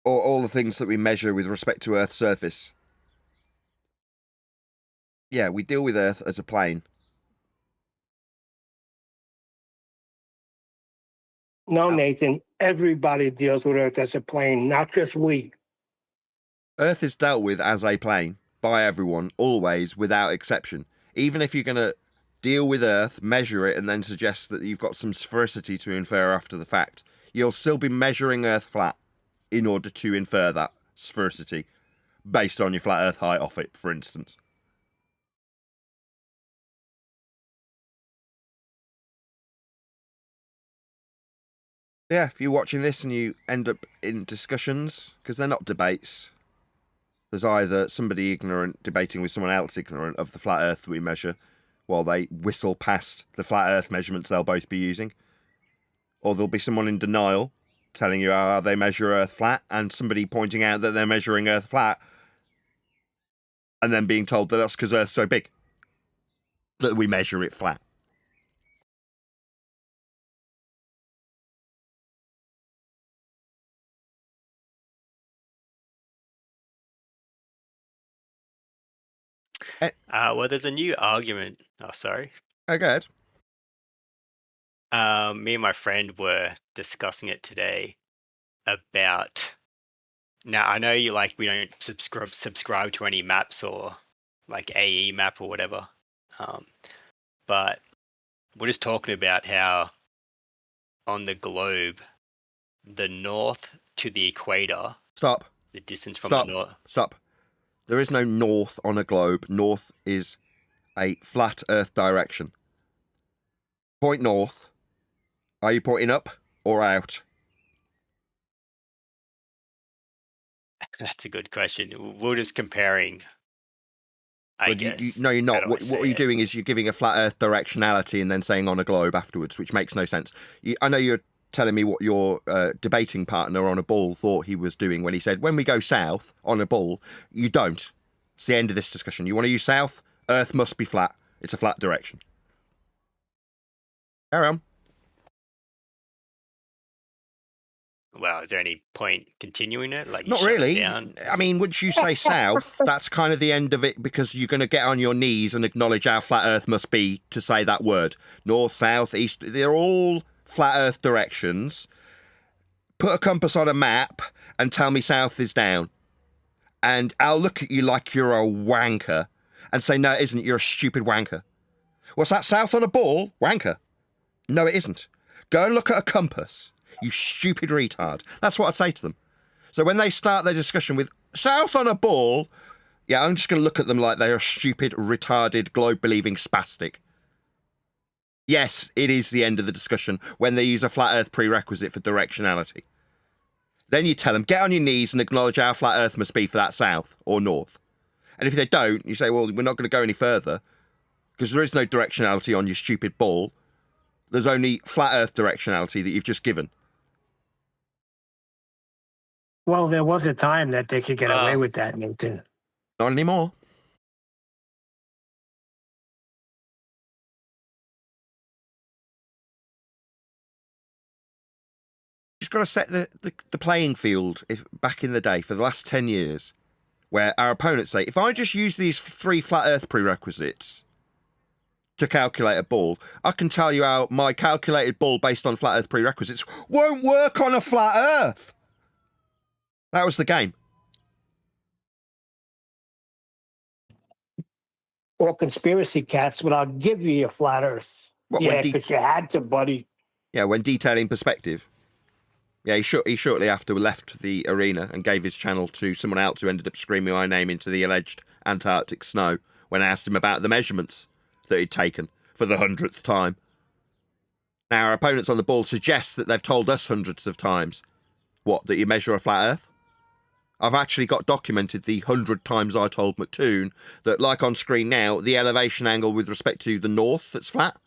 Or all the things that we measure with respect to Earth's surface. Yeah, we deal with Earth as a plane. No, Nathan, everybody deals with Earth as a plane, not just we. Earth is dealt with as a plane by everyone, always, without exception. Even if you're going to deal with Earth, measure it, and then suggest that you've got some sphericity to infer after the fact, you'll still be measuring Earth flat in order to infer that sphericity based on your flat Earth height off it, for instance. Yeah, if you're watching this and you end up in discussions, because they're not debates, there's either somebody ignorant debating with someone else ignorant of the flat Earth that we measure, while they whistle past the flat Earth measurements they'll both be using, or there'll be someone in denial telling you how they measure Earth flat, and somebody pointing out that they're measuring Earth flat, and then being told that that's because Earth's so big that we measure it flat. well, there's a new argument. Oh, sorry. Oh, go ahead. Me and my friend were discussing it today about. Now I know you we don't subscribe to any maps or like AE map or whatever, but we're just talking about how on the globe, the north to the equator, Stop. the distance from Stop. the north. Stop. There is no north on a globe. North is a flat Earth direction. Point north. Are you pointing up or out? That's a good question. We're just comparing. I guess. No, you're How not. do I What say you're it? doing is you're giving a flat Earth directionality and then saying on a globe afterwards, which makes no sense. I know you're telling me what your debating partner on a ball thought he was doing when he said, when we go south on a ball, you don't. It's the end of this discussion. You want to use south? Earth must be flat. It's a flat direction. Carry on. Well, is there any point continuing it? Like, you Not shut it really. down? I mean, once you say south, that's kind of the end of it, because you're going to get on your knees and acknowledge how flat Earth must be to say that word. North, south, east, they're all flat Earth directions. Put a compass on a map and tell me south is down. And I'll look at you like you're a wanker and say, no, it isn't. You're a stupid wanker. What's that, south on a ball? Wanker. No, it isn't. Go and look at a compass. You stupid retard. That's what I'd say to them. So when they start their discussion with south on a ball, yeah, I'm just going to look at them like they're a stupid, retarded, globe-believing spastic. Yes, it is the end of the discussion when they use a flat Earth prerequisite for directionality. Then you tell them, get on your knees and acknowledge how flat Earth must be for that south or north. And if they don't, you say, well, we're not going to go any further because there is no directionality on your stupid ball. There's only flat Earth directionality that you've just given. Well, there was a time that they could get away with that, Nathan. Not anymore. You've got to set the playing field back in the day for the last 10 years, where our opponents say, if I just use these 3 flat Earth prerequisites to calculate a ball, I can tell you how my calculated ball based on flat Earth prerequisites won't work on a flat Earth. That was the game. Or conspiracy cats, but I'll give you a flat Earth. What, Yeah, when because you had to, buddy. Yeah, when detailing perspective. Yeah, he shortly after left the arena and gave his channel to someone else who ended up screaming my name into the alleged Antarctic snow when I asked him about the measurements that he'd taken for the 100th time. Now, our opponents on the ball suggest that they've told us hundreds of times. What, that you measure a flat Earth? I've actually got documented the 100 times I told McToon that, like on screen now, the elevation angle with respect to the north that's flat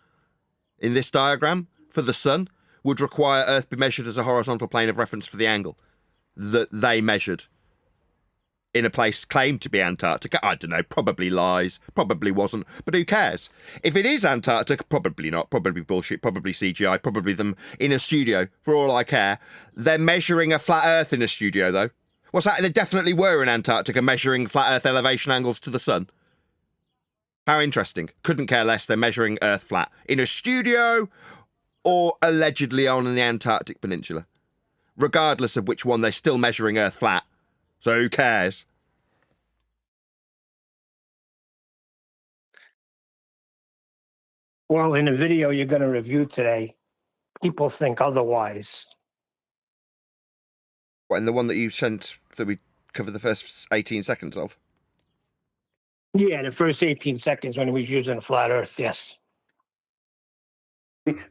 in this diagram for the sun would require Earth be measured as a horizontal plane of reference for the angle that they measured in a place claimed to be Antarctica. I don't know, probably lies, probably wasn't, but who cares? If it is Antarctica, probably not, probably bullshit, probably CGI, probably them in a studio, for all I care. They're measuring a flat Earth in a studio, though. What's that? They definitely were in Antarctica measuring flat Earth elevation angles to the sun. How interesting. Couldn't care less. They're measuring Earth flat in a studio or allegedly on the Antarctic Peninsula. Regardless of which one, they're still measuring Earth flat. So who cares? Well, in the video you're going to review today, people think otherwise. What, in the one that you sent that we covered the first 18 seconds of? Yeah, the first 18 seconds when he was using a flat Earth, yes.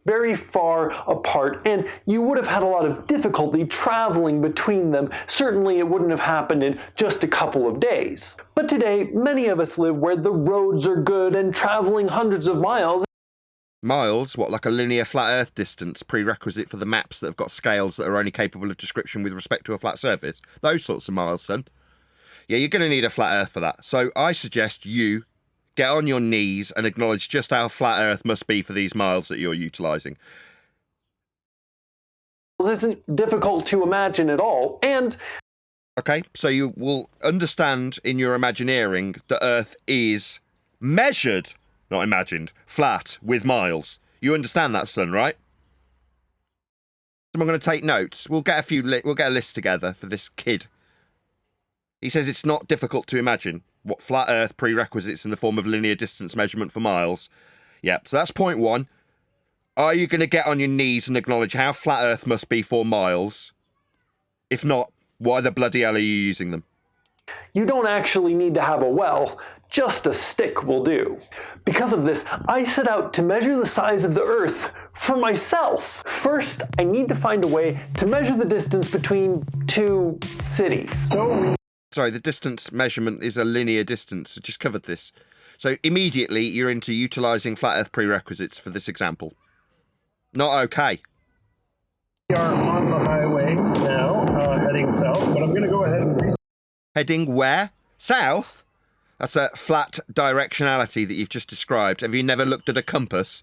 Very far apart, and you would have had a lot of difficulty traveling between them. Certainly it wouldn't have happened in just a couple of days. But today, many of us live where the roads are good and traveling hundreds of miles. Miles? What, like a linear flat Earth distance prerequisite for the maps that have got scales that are only capable of description with respect to a flat surface? Those sorts of miles, son. Yeah, you're going to need a flat Earth for that. So I suggest you get on your knees and acknowledge just how flat Earth must be for these miles that you're utilising. It isn't difficult to imagine at all, and... Okay, so you will understand in your imagineering that Earth is measured, not imagined, flat with miles. You understand that, son, right? I'm going to take notes. We'll get a list together for this kid. He says it's not difficult to imagine what flat Earth prerequisites in the form of linear distance measurement for miles. Yep, so that's point one. Are you going to get on your knees and acknowledge how flat Earth must be for miles? If not, why the bloody hell are you using them? You don't actually need to have a well, just a stick will do. Because of this, I set out to measure the size of the Earth for myself. First, I need to find a way to measure the distance between two cities. Sorry, the distance measurement is a linear distance. I just covered this. So immediately you're into utilising flat Earth prerequisites for this example. Not okay. We are on the highway now, heading south, but I'm going to go ahead and... Heading where? South? That's a flat directionality that you've just described. Have you never looked at a compass?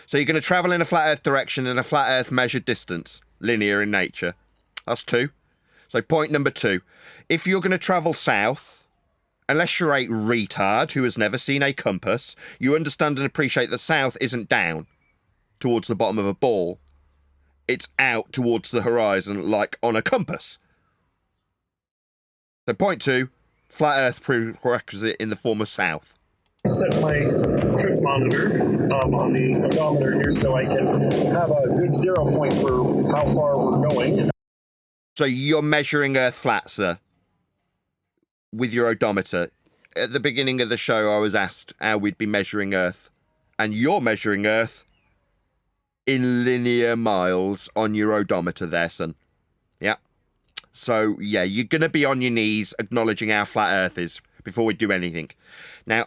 So you're going to travel in a flat Earth direction in a flat Earth measured distance. Linear in nature. That's two. So point number two. If you're going to travel south, unless you're a retard who has never seen a compass, you understand and appreciate that south isn't down towards the bottom of a ball. It's out towards the horizon like on a compass. So point two, flat Earth prerequisite in the form of south. Set my trip monitor on the odometer here so I can have a good 0 point for how far we're going. So you're measuring Earth flat, sir, with your odometer. At the beginning of the show, I was asked how we'd be measuring Earth, and you're measuring Earth in linear miles on your odometer there, son. Yeah. So, yeah, you're going to be on your knees acknowledging how flat Earth is before we do anything. Now,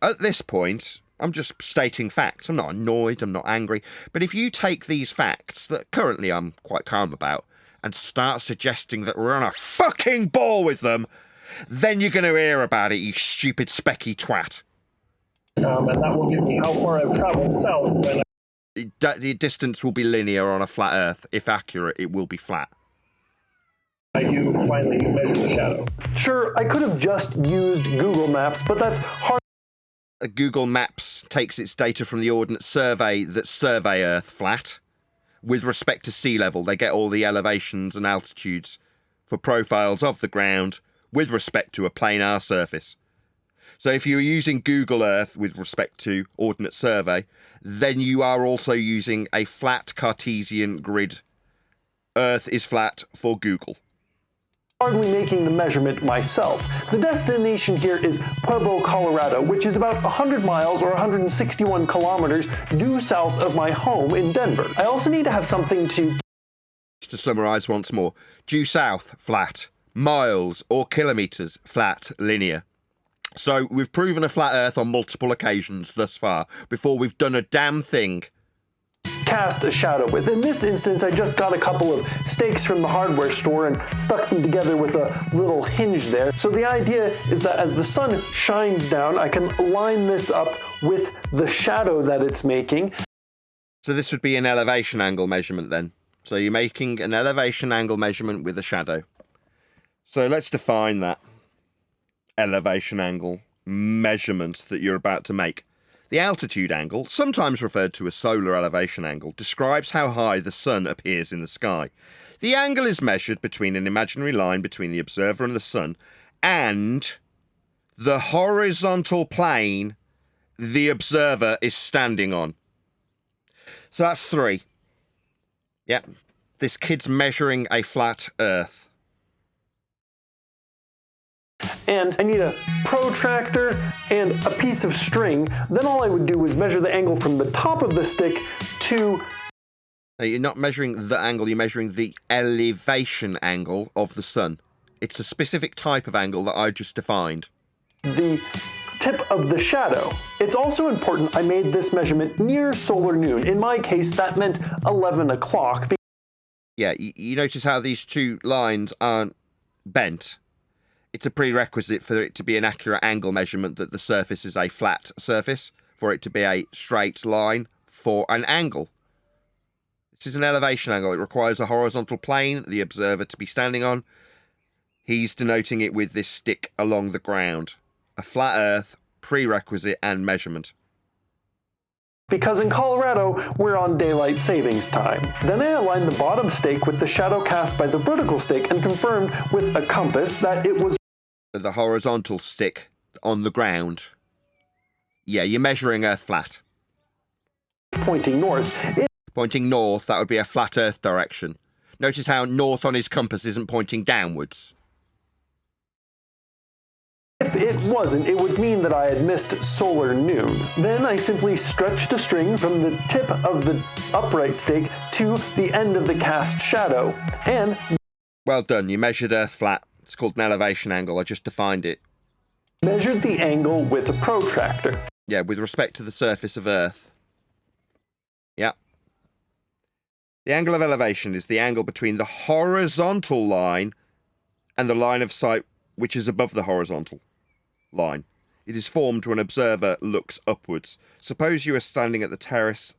at this point, I'm just stating facts. I'm not annoyed, I'm not angry. But if you take these facts that currently I'm quite calm about and start suggesting that we're on a fucking ball with them, then you're going to hear about it, you stupid specky twat. And that will give me how far I've traveled south. When the distance will be linear on a flat Earth. If accurate, it will be flat. you finally measure the shadow. Sure, I could have just used Google Maps, but that's hard. Google Maps takes its data from the Ordnance Survey that survey Earth flat. With respect to sea level, they get all the elevations and altitudes for profiles of the ground with respect to a planar surface. So if you're using Google Earth with respect to Ordnance Survey, then you are also using a flat Cartesian grid. Earth is flat for Google. Hardly making the measurement myself. The destination here is Pueblo, Colorado, which is about 100 miles or 161 kilometers due south of my home in Denver. I also need to have something to... Just to summarise once more, due south, flat. Miles or kilometres, flat, linear. So we've proven a flat Earth on multiple occasions thus far, before we've done a damn thing. Cast a shadow with. In this instance, I just got a couple of stakes from the hardware store and stuck them together with a little hinge there. So the idea is that as the sun shines down, I can line this up with the shadow that it's making. So this would be an elevation angle measurement then. So you're making an elevation angle measurement with a shadow. So let's define that elevation angle measurement that you're about to make. The altitude angle, sometimes referred to as solar elevation angle, describes how high the sun appears in the sky. The angle is measured between an imaginary line between the observer and the sun and the horizontal plane the observer is standing on. So that's 3. Yep. This kid's measuring a flat Earth. And I need a protractor and a piece of string. Then all I would do is measure the angle from the top of the stick to... Now, you're not measuring the angle, you're measuring the elevation angle of the sun. It's a specific type of angle that I just defined. The tip of the shadow. It's also important I made this measurement near solar noon. In my case, that meant 11 o'clock. Yeah, you notice how these two lines aren't bent. It's a prerequisite for it to be an accurate angle measurement that the surface is a flat surface, for it to be a straight line for an angle. This is an elevation angle. It requires a horizontal plane, the observer to be standing on. He's denoting it with this stick along the ground. A flat Earth, prerequisite and measurement. Because in Colorado, we're on daylight savings time. Then I aligned the bottom stake with the shadow cast by the vertical stake and confirmed with a compass that it was the horizontal stick on the ground. Yeah, you're measuring Earth flat. Pointing north. Pointing north, that would be a flat Earth direction. Notice how north on his compass isn't pointing downwards. If it wasn't, it would mean that I had missed solar noon. Then I simply stretched a string from the tip of the upright stake to the end of the cast shadow, and... Well done, you measured Earth flat. It's called an elevation angle, I just defined it. Measured the angle with a protractor. Yeah, with respect to the surface of Earth. Yeah. The angle of elevation is the angle between the horizontal line and the line of sight which is above the horizontal line. It is formed when an observer looks upwards. Suppose you are standing at the terrace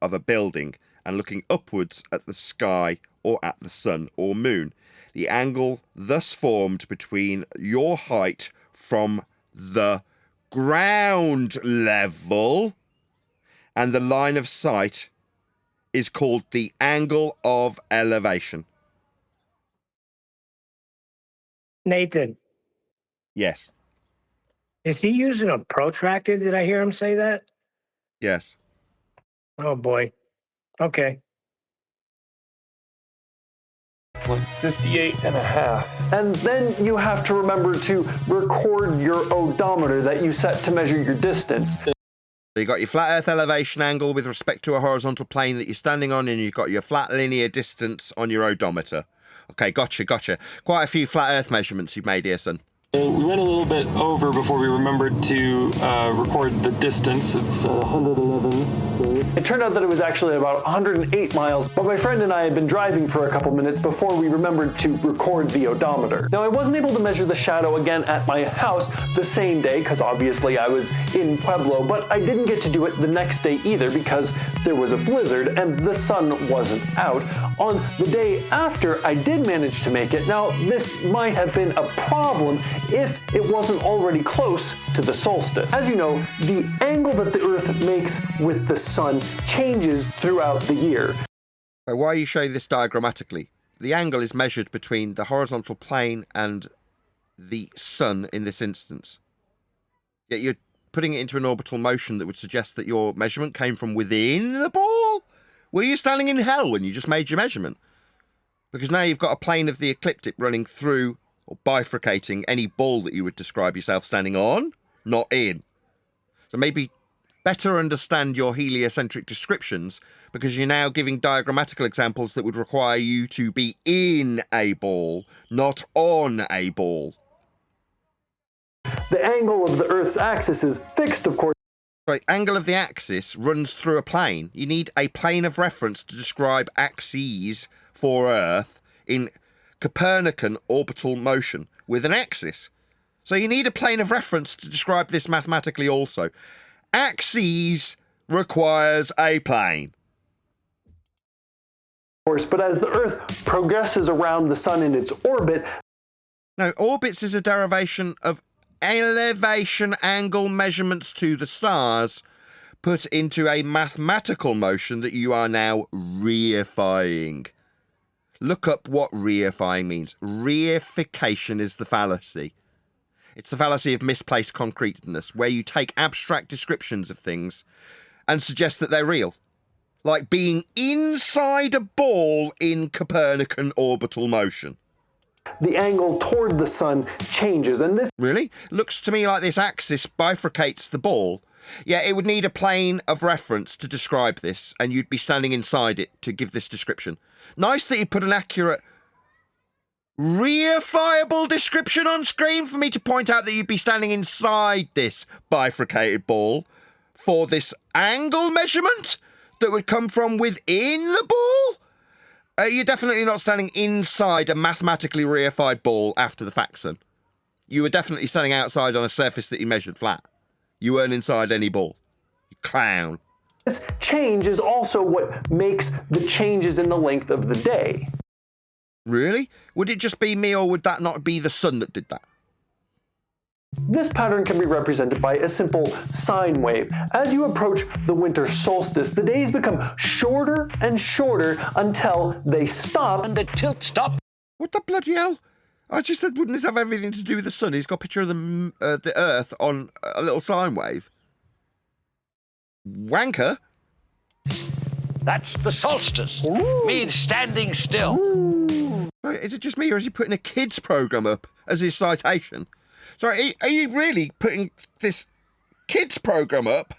of a building and looking upwards at the sky or at the sun or moon. The angle thus formed between your height from the ground level and the line of sight is called the angle of elevation. Nathan, Yes. is he using a protractor? Did I hear him say that? Yes. Oh, boy. Okay. 58 and a half. And then you have to remember to record your odometer that you set to measure your distance. So you got your flat Earth elevation angle with respect to a horizontal plane that you're standing on, and you've got your flat linear distance on your odometer. Okay, gotcha. Quite a few flat Earth measurements you've made here, son. We went a little bit over before we remembered to record the distance. It's 111. It turned out that it was actually about 108 miles, but my friend and I had been driving for a couple minutes before we remembered to record the odometer. Now, I wasn't able to measure the shadow again at my house the same day, because obviously I was in Pueblo, but I didn't get to do it the next day either because there was a blizzard and the sun wasn't out. On the day after, I did manage to make it. Now, this might have been a problem if it wasn't already close to the solstice. As you know, the angle that the Earth makes with the sun changes throughout the year. Why are you showing this diagrammatically? The angle is measured between the horizontal plane and the sun in this instance. Yet you're putting it into an orbital motion that would suggest that your measurement came from within the ball? Were you standing in hell when you just made your measurement? Because now you've got a plane of the ecliptic running through or bifurcating any ball that you would describe yourself standing on, not in. So maybe better understand your heliocentric descriptions, because you're now giving diagrammatical examples that would require you to be in a ball, not on a ball. The angle of the Earth's axis is fixed, of course. Right, angle of the axis runs through a plane. You need a plane of reference to describe axes for Earth in Copernican orbital motion with an axis. So you need a plane of reference to describe this mathematically also. Axes requires a plane. Of course, but as the Earth progresses around the Sun in its orbit... Now, orbits is a derivation of elevation angle measurements to the stars put into a mathematical motion that you are now reifying. Look up what reifying means. Reification is the fallacy. It's the fallacy of misplaced concreteness, where you take abstract descriptions of things and suggest that they're real. Like being inside a ball in Copernican orbital motion. The angle toward the Sun changes, and this... Really? Looks to me like this axis bifurcates the ball. Yeah, it would need a plane of reference to describe this, and you'd be standing inside it to give this description. Nice that you put an accurate, reifiable description on screen for me to point out that you'd be standing inside this bifurcated ball for this angle measurement that would come from within the ball. You're definitely not standing inside a mathematically reified ball after the fact, son. You were definitely standing outside on a surface that you measured flat. You weren't inside any ball. You clown. This change is also what makes the changes in the length of the day. Really? Would it just be me, or would that not be the sun that did that? This pattern can be represented by a simple sine wave. As you approach the winter solstice, the days become shorter and shorter until they stop. And the tilt stop. What the bloody hell? I just said, wouldn't this have everything to do with the sun? He's got a picture of the Earth on a little sine wave. Wanker? That's the solstice. Means standing still. Is it just me, or is he putting a kids program up as his citation? Sorry, are you really putting this kids program up?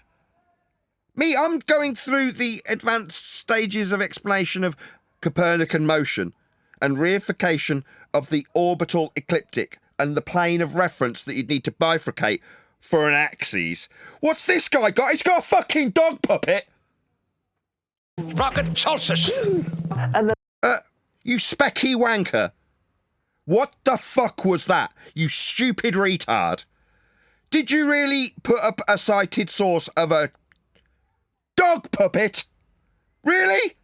Me, I'm going through the advanced stages of explanation of Copernican motion and reification of the orbital ecliptic and the plane of reference that you'd need to bifurcate for an axis. What's this guy got? He's got a fucking dog puppet! Rocket solstice. And then you specky wanker. What the fuck was that, you stupid retard? Did you really put up a cited source of a dog puppet? Really?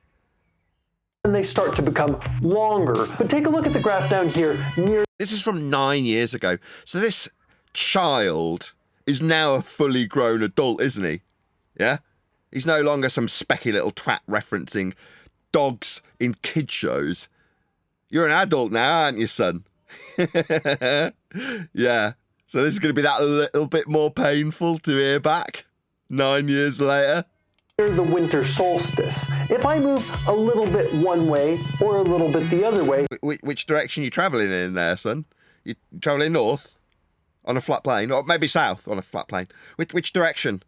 and they start to become longer. But take a look at the graph down here near... This is from 9 years ago. So this child is now a fully grown adult, isn't he? Yeah? He's no longer some specky little twat referencing dogs in kid shows. You're an adult now, aren't you, son? Yeah. So this is going to be that little bit more painful to hear back 9 years later. the winter solstice. If I move a little bit one way or a little bit the other way... Which direction are you travelling in there, son? You travelling north on a flat plane? Or maybe south on a flat plane? Which direction?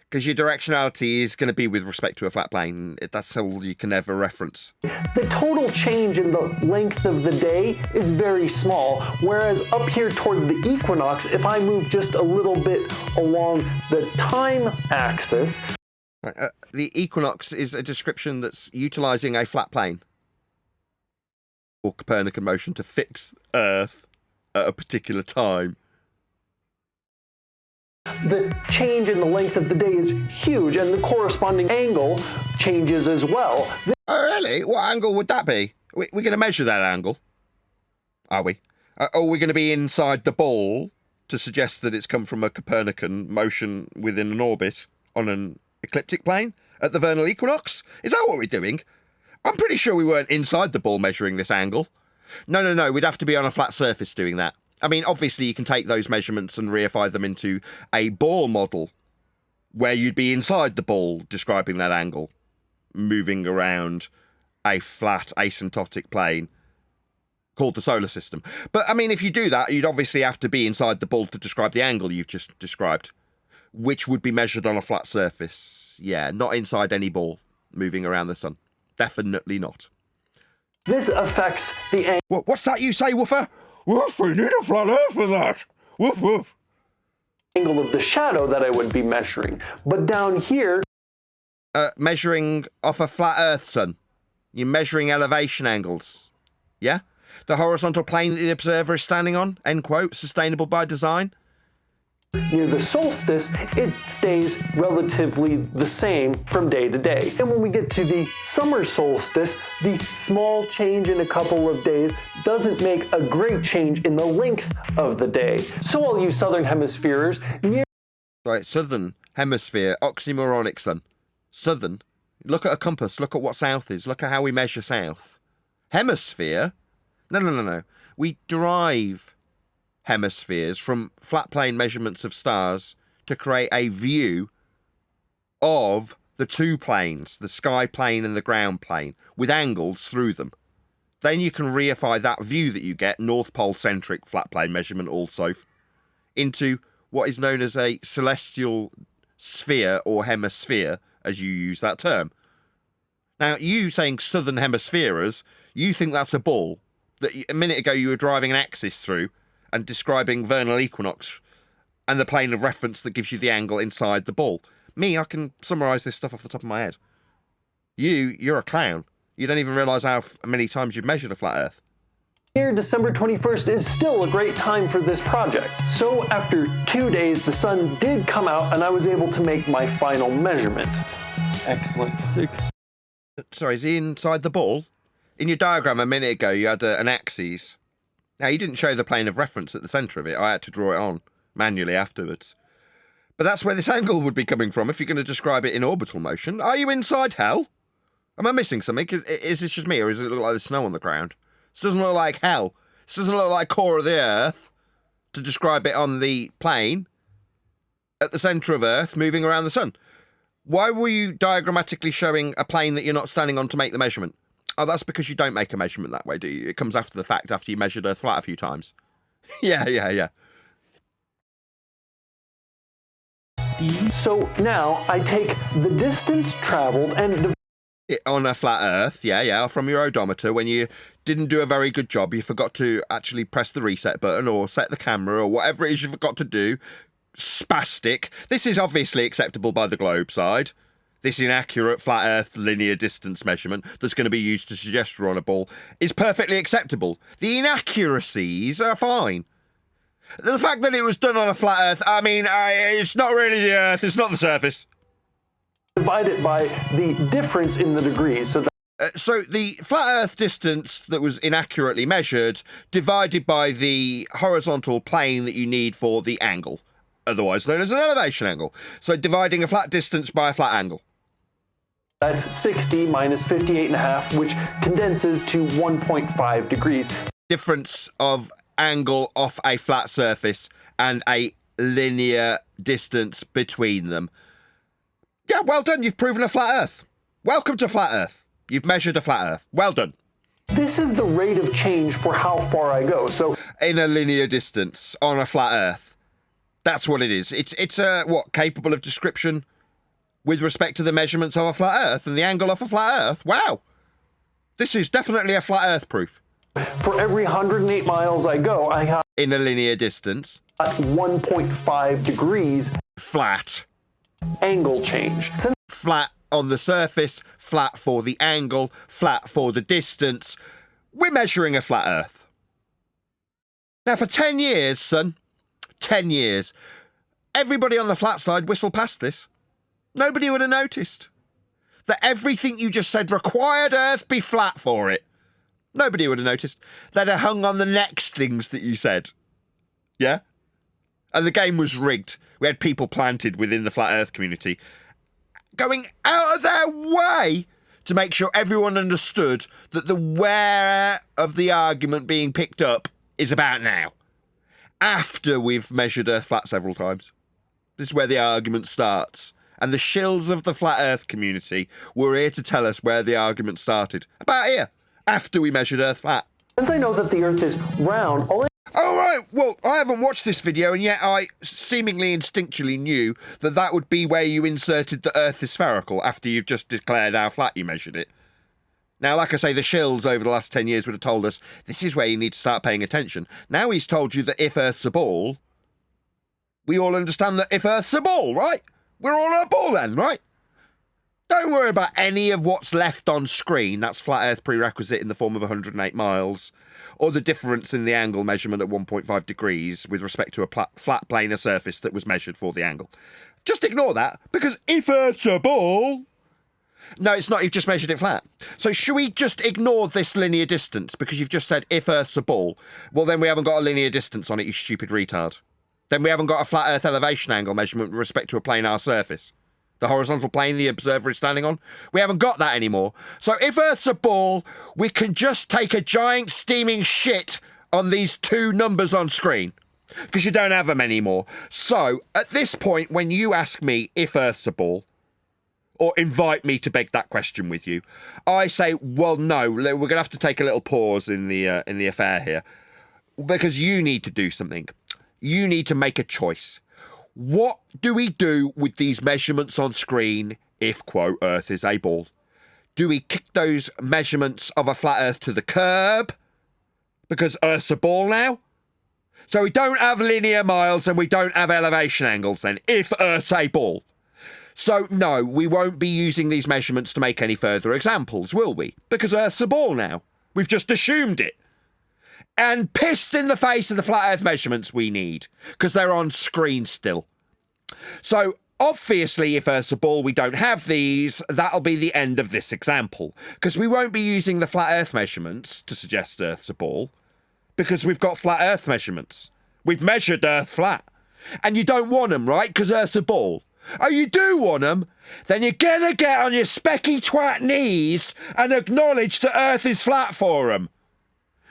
Because your directionality is going to be with respect to a flat plane. That's all you can ever reference. The total change in the length of the day is very small, whereas up here toward the equinox, if I move just a little bit along the time axis... The equinox is a description that's utilising a flat plane or Copernican motion to fix Earth at a particular time. The change in the length of the day is huge, and the corresponding angle changes as well. Oh, really? What angle would that be? We're going to measure that angle, are we? Are we going to be inside the ball to suggest that it's come from a Copernican motion within an orbit on an ecliptic plane at the vernal equinox? Is that what we're doing? I'm pretty sure we weren't inside the ball measuring this angle. No, we'd have to be on a flat surface doing that. I mean, obviously you can take those measurements and reify them into a ball model where you'd be inside the ball describing that angle, moving around a flat asymptotic plane called the solar system. But, I mean, if you do that, you'd obviously have to be inside the ball to describe the angle you've just described, which would be measured on a flat surface. Yeah, not inside any ball moving around the sun. Definitely not. This affects the angle. What's that you say, Woofer? Woof, we need a flat earth for that. Woof, woof. Angle of the shadow that I would be measuring. But down here... Measuring off a flat earth, son. You're measuring elevation angles. Yeah? The horizontal plane that the observer is standing on, end quote, sustainable by design. Near the solstice, it stays relatively the same from day to day. And when we get to the summer solstice, the small change in a couple of days doesn't make a great change in the length of the day. So all you southern hemispheres near... Right, southern hemisphere, oxymoronic, son. Southern. Look at a compass, look at what south is, look at how we measure south. Hemisphere? No. We derive hemispheres from flat plane measurements of stars to create a view of the two planes, the sky plane and the ground plane, with angles through them. Then you can reify that view that you get, North Pole centric flat plane measurement also, into what is known as a celestial sphere or hemisphere, as you use that term. Now, you saying southern hemispheres, you think that's a ball that a minute ago you were driving an axis through and describing vernal equinox and the plane of reference that gives you the angle inside the ball. Me, I can summarise this stuff off the top of my head. You're a clown. You don't even realise how many times you've measured a flat Earth. Here, December 21st is still a great time for this project. So after 2 days, the sun did come out and I was able to make my final measurement. Excellent. 6. Sorry, is he inside the ball? In your diagram a minute ago, you had an axis. Now, you didn't show the plane of reference at the centre of it. I had to draw it on manually afterwards. But that's where this angle would be coming from if you're going to describe it in orbital motion. Are you inside hell? Am I missing something? Is this just me, or does it look like there's snow on the ground? This doesn't look like hell. This doesn't look like core of the Earth, to describe it on the plane, at the centre of Earth, moving around the sun. Why were you diagrammatically showing a plane that you're not standing on to make the measurement? Oh, that's because you don't make a measurement that way, do you? It comes after the fact, after you measured Earth flat a few times. Yeah. So now I take the distance traveled and... On a flat Earth, yeah, from your odometer, when you didn't do a very good job, you forgot to actually press the reset button or set the camera or whatever it is you forgot to do, spastic. This is obviously acceptable by the globe side. This inaccurate flat Earth linear distance measurement that's going to be used to suggest we're on a ball is perfectly acceptable. The inaccuracies are fine. The fact that it was done on a flat Earth, I mean, it's not really the Earth, it's not the surface. Divide it by the difference in the degrees. So the flat Earth distance that was inaccurately measured divided by the horizontal plane that you need for the angle, otherwise known as an elevation angle. So dividing a flat distance by a flat angle. That's 60 minus 58.5, which condenses to 1.5 degrees. Difference of angle off a flat surface and a linear distance between them. Yeah, well done. You've proven a flat Earth. Welcome to flat Earth. You've measured a flat Earth. Well done. This is the rate of change for how far I go. So in a linear distance on a flat Earth. That's what it is. It's capable of description with respect to the measurements of a flat Earth and the angle off a flat Earth. Wow. This is definitely a flat Earth proof. For every 108 miles I go, I have... in a linear distance. 1.5 degrees. Flat. Angle change. Flat on the surface, flat for the angle, flat for the distance. We're measuring a flat Earth. Now, for 10 years, son, 10 years, everybody on the flat side whistled past this. Nobody would have noticed that everything you just said required Earth be flat for it. Nobody would have noticed. They'd have hung on the next things that you said. Yeah? And the game was rigged. We had people planted within the flat Earth community going out of their way to make sure everyone understood that the where of the argument being picked up is about now. after we've measured Earth flat several times. This is where the argument starts. And the shills of the flat Earth community were here to tell us where the argument started. About here, after we measured Earth flat. Since I know that the Earth is round, all I Oh, right. Well, I haven't watched this video, and yet I seemingly instinctually knew that that would be where you inserted the Earth is spherical after you've just declared how flat you measured it. Now, like I say, the shills over the last 10 years would have told us this is where you need to start paying attention. Now he's told you that if Earth's a ball, we all understand that if Earth's a ball, right? We're all on a ball then, right? Don't worry about any of what's left on screen. That's flat Earth prerequisite in the form of 108 miles, or the difference in the angle measurement at 1.5 degrees with respect to a flat planar surface that was measured for the angle. Just ignore that, because if Earth's a ball... No, it's not. You've just measured it flat. So should we just ignore this linear distance because you've just said if Earth's a ball? Well, then we haven't got a linear distance on it, you stupid retard. Then we haven't got a flat Earth elevation angle measurement with respect to a planar surface. The horizontal plane the observer is standing on. We haven't got that anymore. So if Earth's a ball, we can just take a giant steaming shit on these two numbers on screen because you don't have them anymore. So at this point, when you ask me if Earth's a ball, or invite me to beg that question with you, I say, well, no, we're going to have to take a little pause in the affair here, because you need to do something. You need to make a choice. What do we do with these measurements on screen if, quote, Earth is a ball? Do we kick those measurements of a flat Earth to the curb because Earth's a ball now? So we don't have linear miles and we don't have elevation angles then, if Earth's a ball. So, no, we won't be using these measurements to make any further examples, will we? Because Earth's a ball now. We've just assumed it. And pissed in the face of the flat Earth measurements we need, because they're on screen still. So, obviously, if Earth's a ball, we don't have these. That'll be the end of this example, because we won't be using the flat Earth measurements to suggest Earth's a ball, because we've got flat Earth measurements. We've measured Earth flat. And you don't want them, right? Because Earth's a ball. Oh, you do want them? Then you're gonna get on your specky twat knees and acknowledge that Earth is flat for them.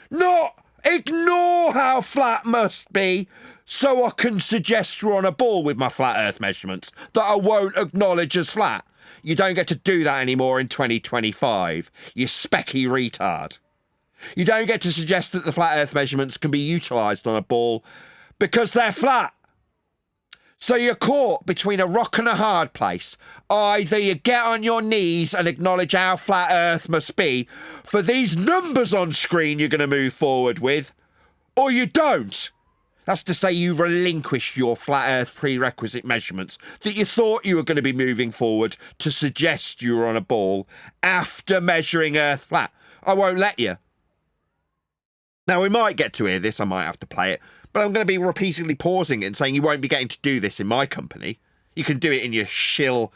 Not ignore how flat must be so I can suggest we're on a ball with my flat Earth measurements that I won't acknowledge as flat. You don't get to do that anymore in 2025, you specky retard. You don't get to suggest that the flat Earth measurements can be utilised on a ball because they're flat. So you're caught between a rock and a hard place. Either you get on your knees and acknowledge how flat Earth must be for these numbers on screen you're going to move forward with, or you don't. That's to say you relinquish your flat Earth prerequisite measurements that you thought you were going to be moving forward to suggest you were on a ball after measuring Earth flat. I won't let you. Now, we might get to hear this. I might have to play it. But I'm going to be repeatedly pausing it and saying you won't be getting to do this in my company. You can do it in your shill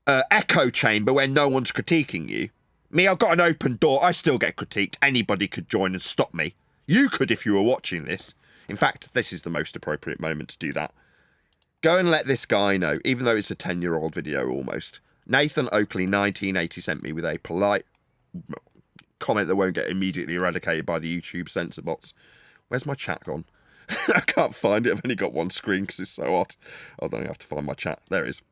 echo chamber where no one's critiquing you. Me, I've got an open door. I still get critiqued. Anybody could join and stop me. You could if you were watching this. In fact, this is the most appropriate moment to do that. Go and let this guy know, even though it's a 10-year-old video almost. Nathan Oakley, 1980, sent me with a polite comment that won't get immediately eradicated by the YouTube censor bots. Where's my chat gone? I can't find it. I've only got one screen because it's so hot. I don't have to find my chat. There it is.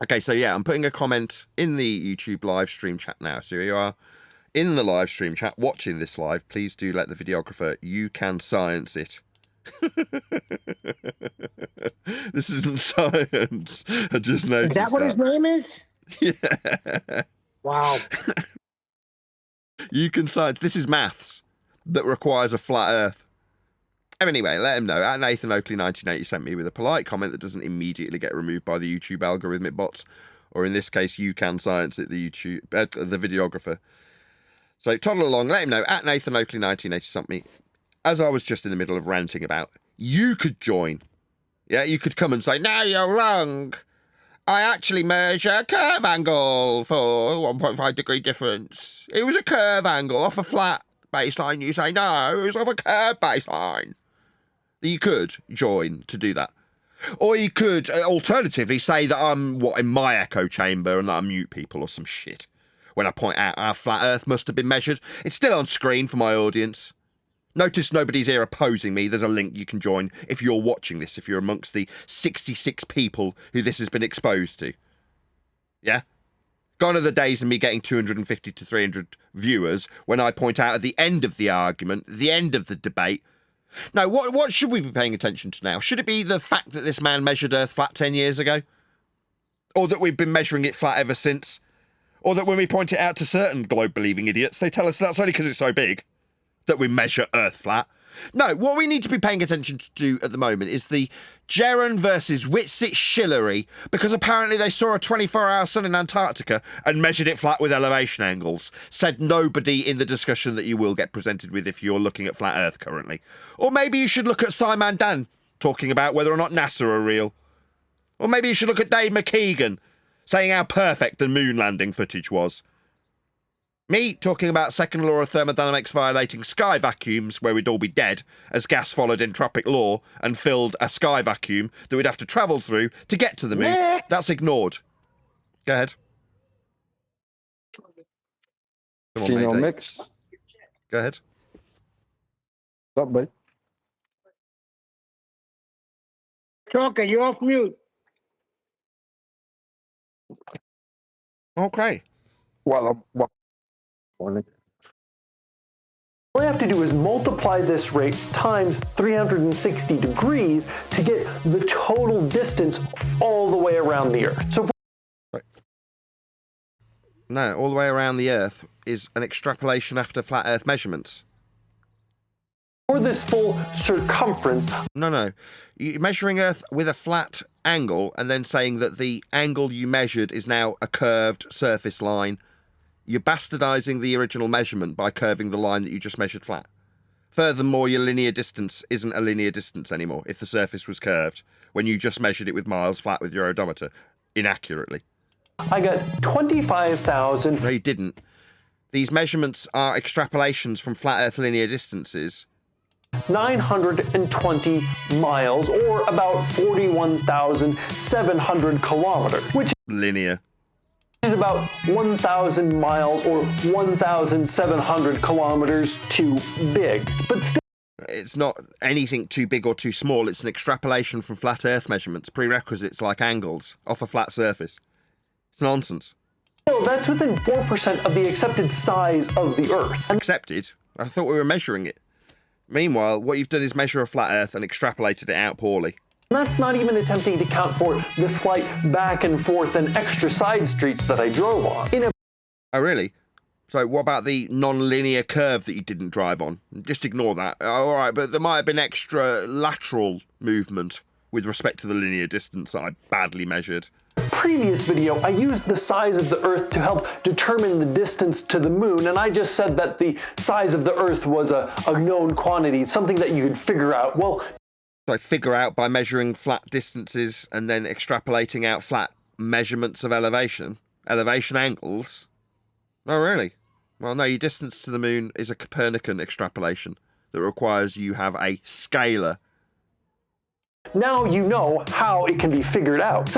Okay, so yeah, I'm putting a comment in the YouTube live stream chat now. So here you are in the live stream chat watching this live. Please do let the videographer YouCanScienceIt. This isn't science. I just noticed. Is that what his name is? Yeah. Wow. YouCanScience. This is maths that requires a flat Earth. Anyway, let him know. At Nathan Oakley 1980 sent me with a polite comment that doesn't immediately get removed by the YouTube algorithmic bots, or in this case, YouCanScienceIt, the videographer. So toddle along, let him know. At Nathan Oakley 1980 sent me, as I was just in the middle of ranting about, you could join. Yeah, you could come and say, no, you're wrong. I actually measure a curve angle for 1.5 degree difference. It was a curve angle off a flat baseline. You say, no, it was off a curve baseline. You could join to do that. Or you could alternatively say that I'm, in my echo chamber and that I mute people or some shit when I point out how flat Earth must have been measured. It's still on screen for my audience. Notice nobody's here opposing me. There's a link you can join if you're watching this, if you're amongst the 66 people who this has been exposed to. Yeah? Gone are the days of me getting 250 to 300 viewers when I point out at the end of the argument, the end of the debate. No, what should we be paying attention to now? Should it be the fact that this man measured Earth flat 10 years ago? Or that we've been measuring it flat ever since? Or that when we point it out to certain globe-believing idiots, they tell us that's only because it's so big that we measure Earth flat? No, what we need to be paying attention to at the moment is the Geron versus Whitsitt-Schillery, because apparently they saw a 24-hour sun in Antarctica and measured it flat with elevation angles. Said nobody in the discussion that you will get presented with if you're looking at flat Earth currently. Or maybe you should look at Simon Dan talking about whether or not NASA are real. Or maybe you should look at Dave McKeegan saying how perfect the moon landing footage was. Me talking about second law of thermodynamics violating sky vacuums where we'd all be dead as gas followed entropic law and filled a sky vacuum that we'd have to travel through to get to the moon. That's ignored. Go ahead. Come on, Mix. Go ahead. What's up, buddy? Talker, you're off mute. Okay. Well, All I have to do is multiply this rate times 360 degrees to get the total distance all the way around the Earth. So right. No, all the way around the Earth is an extrapolation after flat Earth measurements. for this full circumference... No. You're measuring Earth with a flat angle and then saying that the angle you measured is now a curved surface line. You're bastardizing the original measurement by curving the line that you just measured flat. Furthermore, your linear distance isn't a linear distance anymore if the surface was curved, when you just measured it with miles flat with your odometer, inaccurately. I got 25,000... No, you didn't. These measurements are extrapolations from flat Earth linear distances. 920 miles, or about 41,700 kilometers, which linear is about 1,000 miles or 1,700 kilometers too big. But still, it's not anything too big or too small. It's an extrapolation from flat Earth measurements, prerequisites like angles off a flat surface. It's nonsense. Still, that's within 4% of the accepted size of the Earth. Accepted? I thought we were measuring it. Meanwhile, what you've done is measure a flat Earth and extrapolated it out poorly. That's not even attempting to count for the slight back and forth and extra side streets that I drove on. Oh, really? So what about the non-linear curve that you didn't drive on? Just ignore that. All right, but there might have been extra lateral movement with respect to the linear distance that I badly measured. Previous video, I used the size of the Earth to help determine the distance to the moon, and I just said that the size of the Earth was a known quantity, something that you could figure out. Well, so figure out by measuring flat distances and then extrapolating out flat measurements of elevation angles. Oh, really? Well, no, your distance to the moon is a Copernican extrapolation that requires you have a scalar. Now you know how it can be figured out.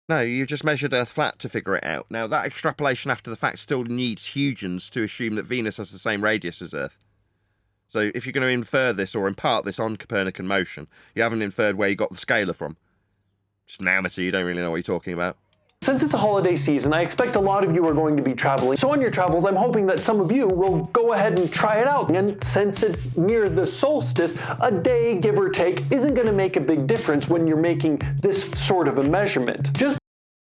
No, you just measured Earth flat to figure it out. Now, that extrapolation after the fact still needs Huygens to assume that Venus has the same radius as Earth. So if you're going to infer this or impart this on Copernican motion, you haven't inferred where you got the scalar from. Just an amateur, you don't really know what you're talking about. Since it's a holiday season, I expect a lot of you are going to be traveling. So on your travels, I'm hoping that some of you will go ahead and try it out. And since it's near the solstice, a day, give or take, isn't going to make a big difference when you're making this sort of a measurement.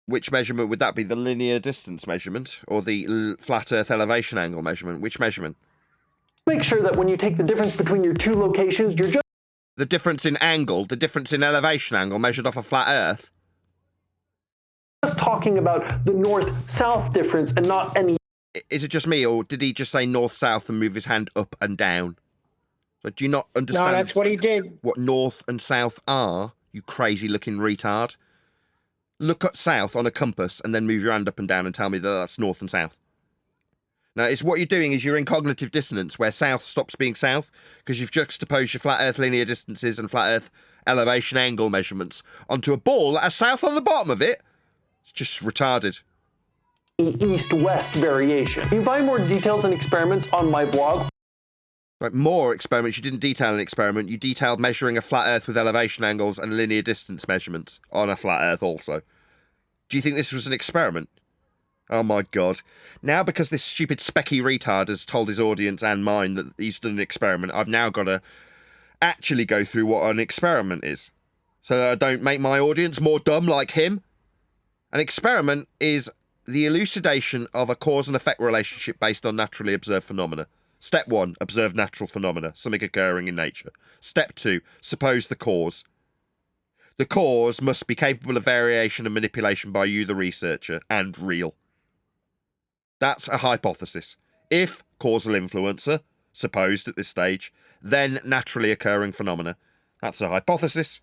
Which measurement would that be? The linear distance measurement or the flat Earth elevation angle measurement? Which measurement? Make sure that when you take the difference between your two locations, you're just... The difference in angle, the difference in elevation angle measured off a flat Earth? Just talking about the north-south difference and not any... Is it just me, or did he just say north-south and move his hand up and down? But do you not understand... No, that's what he did. ...what north and south are, you crazy-looking retard? Look at south on a compass and then move your hand up and down and tell me that that's north and south. Now, it's what you're doing is you're in cognitive dissonance where south stops being south because you've juxtaposed your flat Earth linear distances and flat Earth elevation angle measurements onto a ball that has south on the bottom of it. It's just retarded. East-west variation. You can find more details and experiments on my blog. Like more experiments. You didn't detail an experiment. You detailed measuring a flat Earth with elevation angles and linear distance measurements on a flat Earth also. Do you think this was an experiment? Oh my god. Now, because this stupid specky retard has told his audience and mine that he's done an experiment, I've now got to actually go through what an experiment is, so that I don't make my audience more dumb like him. An experiment is the elucidation of a cause and effect relationship based on naturally observed phenomena. Step 1, observe natural phenomena, something occurring in nature. Step 2, suppose the cause. The cause must be capable of variation and manipulation by you, the researcher, and real. That's a hypothesis. If causal influencer, supposed at this stage, then naturally occurring phenomena. That's a hypothesis.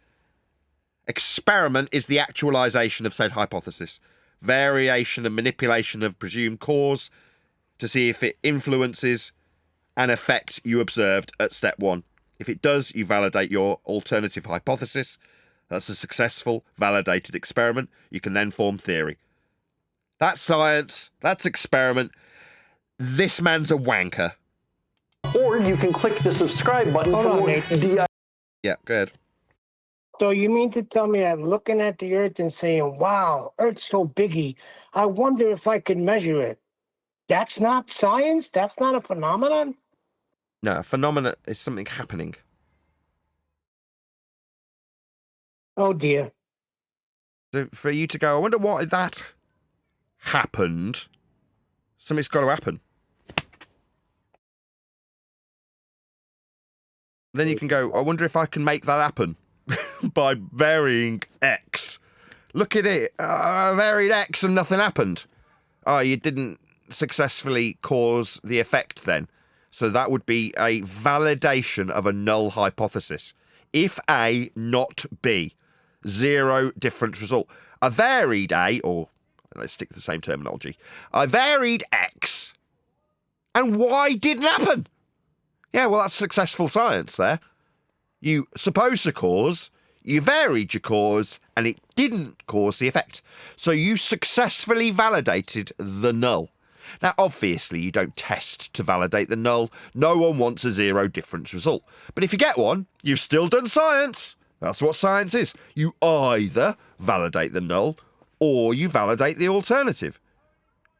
Experiment is the actualization of said hypothesis. Variation and manipulation of presumed cause to see if it influences an effect you observed at step 1. If it does, you validate your alternative hypothesis. That's a successful, validated experiment. You can then form theory. That's science. That's experiment. This man's a wanker. Or you can click the subscribe button Hold for on, more Nathan. Yeah, go ahead. So you mean to tell me I'm looking at the Earth and saying, wow, Earth's so biggy, I wonder if I could measure it. That's not science? That's not a phenomenon? No, a phenomena is something happening. Oh, dear. So for you to go, I wonder why that happened, something's got to happen. Then you can go, I wonder if I can make that happen by varying X. Look at it. I varied X and nothing happened. Oh, you didn't successfully cause the effect then. So that would be a validation of a null hypothesis. If A, not B. Zero different result. I varied A, or let's stick to the same terminology. I varied X, and Y didn't happen. Yeah, well, that's successful science there. You supposed a cause, you varied your cause, and it didn't cause the effect. So you successfully validated the null. Now, obviously, you don't test to validate the null. No one wants a zero difference result. But if you get one, you've still done science. That's what science is. You either validate the null or you validate the alternative.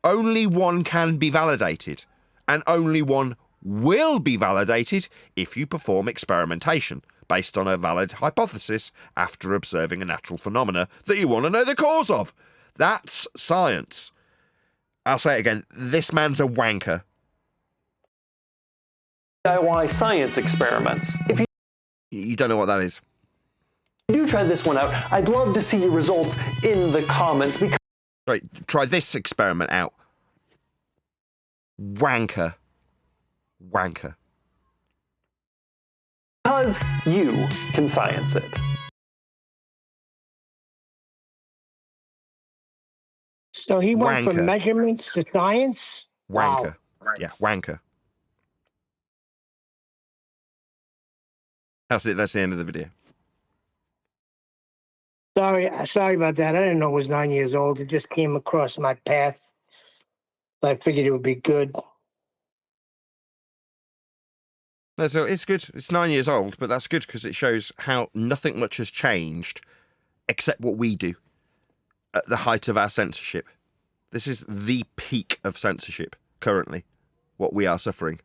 Only one can be validated, and only one will be validated if you perform experimentation based on a valid hypothesis after observing a natural phenomena that you want to know the cause of. That's science. I'll say it again. This man's a wanker. DIY science experiments. If You don't know what that is. you do try this one out, I'd love to see your results in the comments because Right, try this experiment out. Wanker. Wanker. you can science it. So he went Wanker. from measurements to science? Wanker. Wow. Yeah, wanker. That's it. That's the end of the video. Sorry about that. I didn't know it was 9 years old. It just came across my path. I figured it would be good. No, so it's good. It's 9 years old, but that's good because it shows how nothing much has changed except what we do at the height of our censorship. This is the peak of censorship currently, what we are suffering.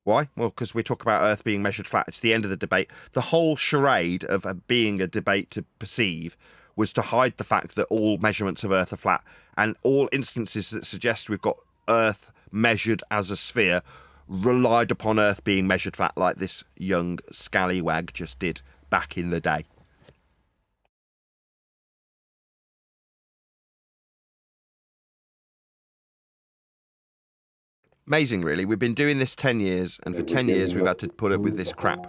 Why? Well, because we talk about Earth being measured flat. It's the end of the debate. The whole charade of being a debate to perceive was to hide the fact that all measurements of Earth are flat, and all instances that suggest we've got Earth measured as a sphere relied upon Earth being measured flat, like this young scallywag just did back in the day. Amazing, really. We've been doing this 10 years, and for 10 years we've had to put up with this crap.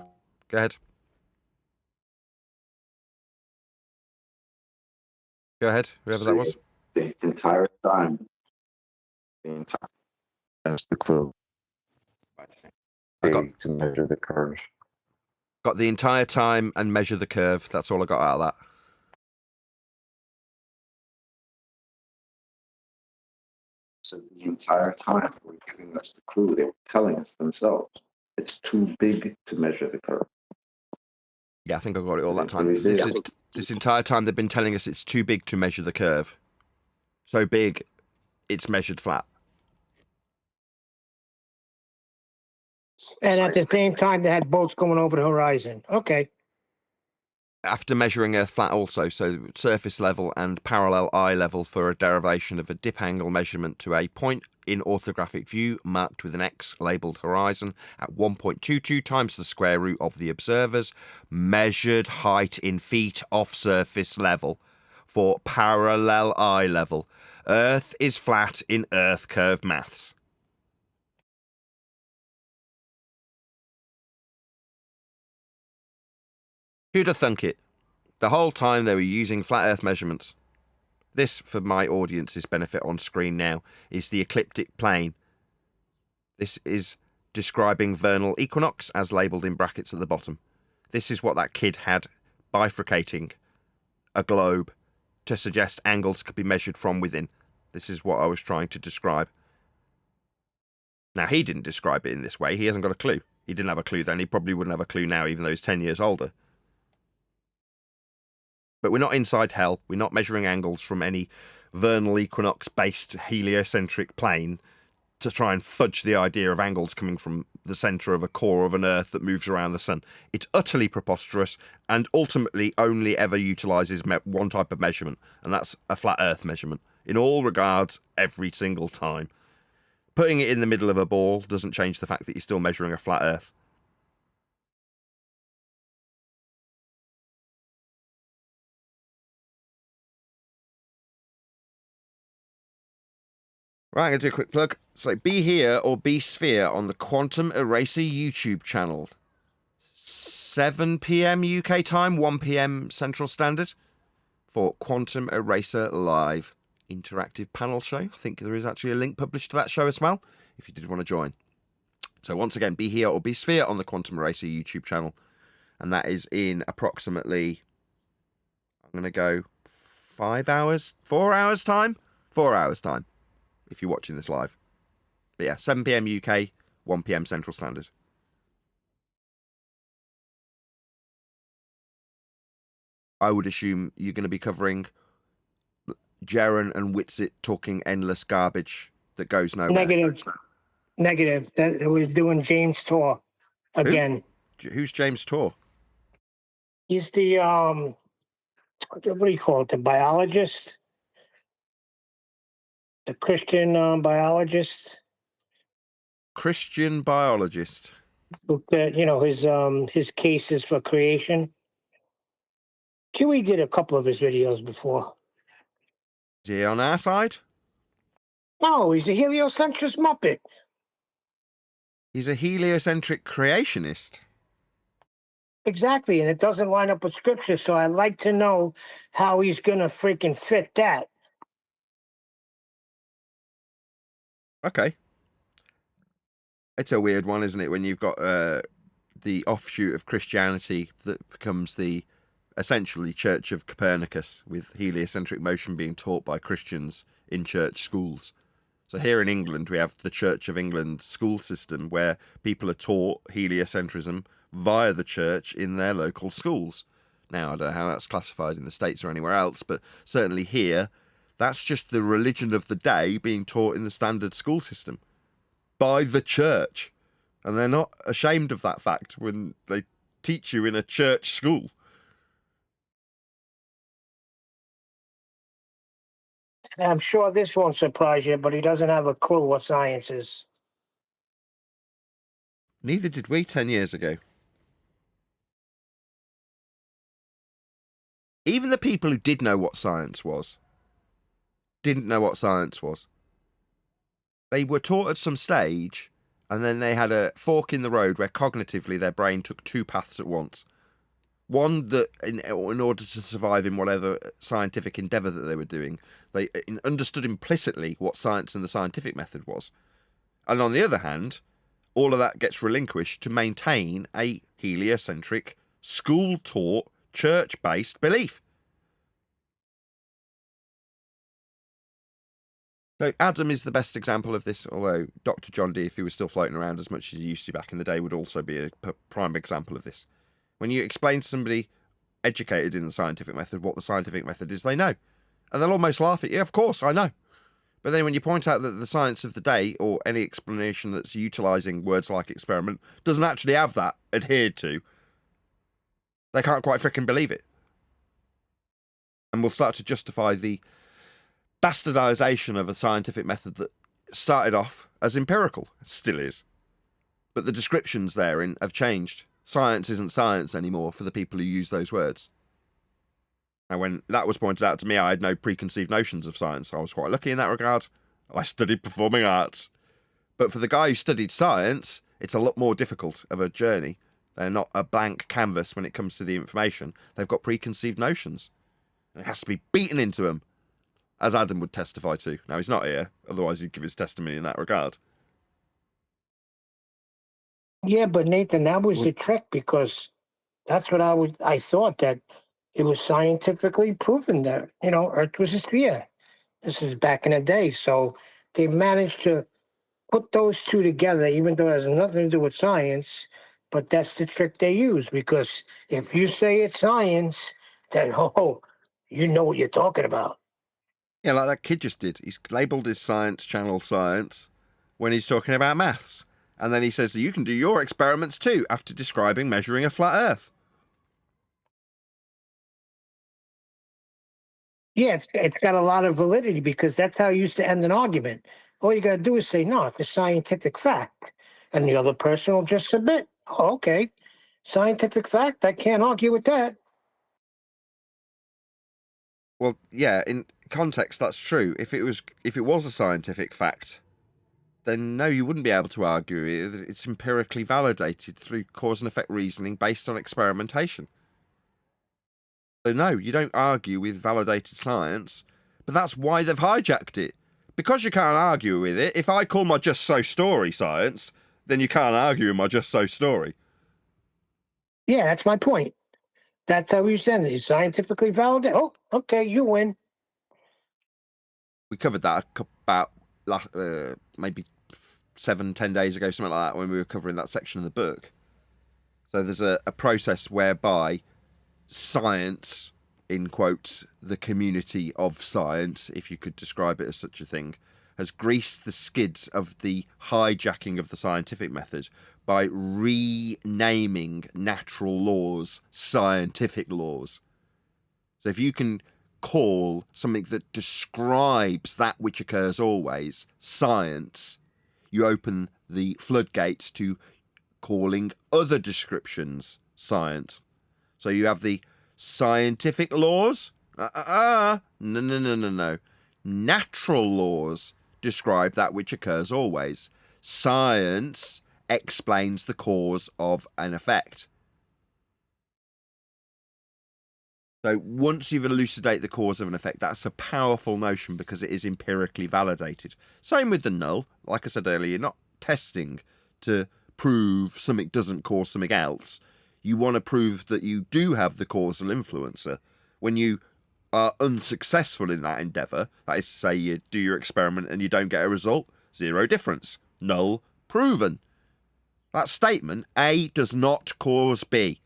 Go ahead. Go ahead, whoever that was. The entire time. The entire. That's the clue. I got to measure the curve. Got the entire time and measure the curve. That's all I got out of that. So the entire time they were giving us the clue. They were telling us themselves. it's too big to measure the curve. Yeah, I think I got it all that Can time. we see This, it? this entire time they've been telling us it's too big to measure the curve. So big, it's measured flat. And at the same time, they had boats going over the horizon. Okay. After measuring Earth flat also, so surface level and parallel eye level for a derivation of a dip angle measurement to a point in orthographic view marked with an X labelled horizon at 1.22 times the square root of the observer's measured height in feet off surface level for parallel eye level. Earth is flat in Earth curve maths. Who'd have thunk it? The whole time they were using flat Earth measurements. This, for my audience's benefit on screen now, is the ecliptic plane. This is describing vernal equinox, as labelled in brackets at the bottom. This is what that kid had bifurcating a globe to suggest angles could be measured from within. This is what I was trying to describe. Now, he didn't describe it in this way. He hasn't got a clue. He didn't have a clue then. He probably wouldn't have a clue now, even though he's 10 years older. But we're not inside hell. We're not measuring angles from any vernal equinox-based heliocentric plane to try and fudge the idea of angles coming from the centre of a core of an Earth that moves around the sun. It's utterly preposterous and ultimately only ever utilises one type of measurement, and that's a flat Earth measurement. In all regards, every single time. Putting it in the middle of a ball doesn't change the fact that you're still measuring a flat Earth. Right, I'm going to do a quick plug. So, Be Here or Be Sphere on the Quantum Eraser YouTube channel. 7 p.m. UK time, 1 p.m. Central Standard for Quantum Eraser Live interactive panel show. I think there is actually a link published to that show as well, if you did want to join. So, once again, Be Here or Be Sphere on the Quantum Eraser YouTube channel. And that is in approximately, I'm going to go 5 hours, 4 hours time? 4 hours time, if you're watching this live. But yeah, 7 p.m. UK, 1 p.m. Central Standard. I would assume you're going to be covering Jaren and Whitsitt talking endless garbage that goes nowhere. Negative. That we're doing James Tor again. Who's James Tor? He's the what do you call it? The biologist, the Christian biologist. Christian biologist. You know, his cases for creation. Huey did a couple of his videos before. Is he on our side? No, he's a heliocentrist muppet. He's a heliocentric creationist. Exactly, and it doesn't line up with scripture, so I'd like to know how he's gonna freaking fit that. Okay. It's a weird one, isn't it, when you've got the offshoot of Christianity that becomes the essentially Church of Copernicus, with heliocentric motion being taught by Christians in church schools. So here in England, we have the Church of England school system where people are taught heliocentrism via the church in their local schools. Now, I don't know how that's classified in the States or anywhere else, but certainly here, that's just the religion of the day being taught in the standard school system by the church. And they're not ashamed of that fact when they teach you in a church school. I'm sure this won't surprise you, but he doesn't have a clue what science is. Neither did we 10 years ago. Even the people who did know what science was, didn't know what science was. They were taught at some stage, and then they had a fork in the road where cognitively their brain took two paths at once. One that, in order to survive in whatever scientific endeavour that they were doing, they understood implicitly what science and the scientific method was. And on the other hand, all of that gets relinquished to maintain a heliocentric, school-taught, church-based belief. So Adam is the best example of this, although Dr. John Dee, if he was still floating around as much as he used to back in the day, would also be a prime example of this. When you explain to somebody educated in the scientific method what the scientific method is, they know. And they'll almost laugh at you. Of course, I know. But then when you point out that the science of the day, or any explanation that's utilising words like experiment, doesn't actually have that adhered to, they can't quite frickin' believe it. And we'll start to justify the bastardisation of a scientific method that started off as empirical, still is. But the descriptions therein have changed. Science isn't science anymore for the people who use those words. Now, when that was pointed out to me, I had no preconceived notions of science. I was quite lucky in that regard. I studied performing arts. But for the guy who studied science, it's a lot more difficult of a journey. They're not a blank canvas when it comes to the information. They've got preconceived notions. And it has to be beaten into them, as Adam would testify to. Now, he's not here, otherwise he'd give his testimony in that regard. Yeah, but Nathan, that was the trick, because that's what I thought, that it was scientifically proven that, Earth was a sphere. This is back in the day. So they managed to put those two together, even though it has nothing to do with science. But that's the trick they use, because if you say it's science, then, you know what you're talking about. Yeah, like that kid just did. He's labelled his science channel science when he's talking about maths. And then he says that you can do your experiments too, after describing measuring a flat Earth. Yeah, it's got a lot of validity, because that's how you used to end an argument. All you got to do is say, no, it's a scientific fact. And the other person will just submit. Oh, okay. Scientific fact. I can't argue with that. Well, yeah, in context, that's true. If it was a scientific fact, then no, you wouldn't be able to argue it. It's empirically validated through cause and effect reasoning based on experimentation. So no, you don't argue with validated science, but that's why they've hijacked it. Because you can't argue with it, if I call my just so story science, then you can't argue with my just so story. Yeah, that's my point. That's how you send it. It's scientifically validated. Oh, okay, you win. We covered that about maybe 7-10 days ago, something like that, when we were covering that section of the book. So there's a process whereby science, in quotes, the community of science, if you could describe it as such a thing, has greased the skids of the hijacking of the scientific method by renaming natural laws scientific laws. So if you can call something that describes that which occurs always science, you open the floodgates to calling other descriptions science. So you have the scientific laws. No. Natural laws describe that which occurs always. Science explains the cause of an effect. So once you've elucidated the cause of an effect, that's a powerful notion because it is empirically validated. Same with the null. Like I said earlier, you're not testing to prove something doesn't cause something else. You want to prove that you do have the causal influencer. When you are unsuccessful in that endeavour, that is to say you do your experiment and you don't get a result, zero difference. Null proven. That statement, A does not cause B,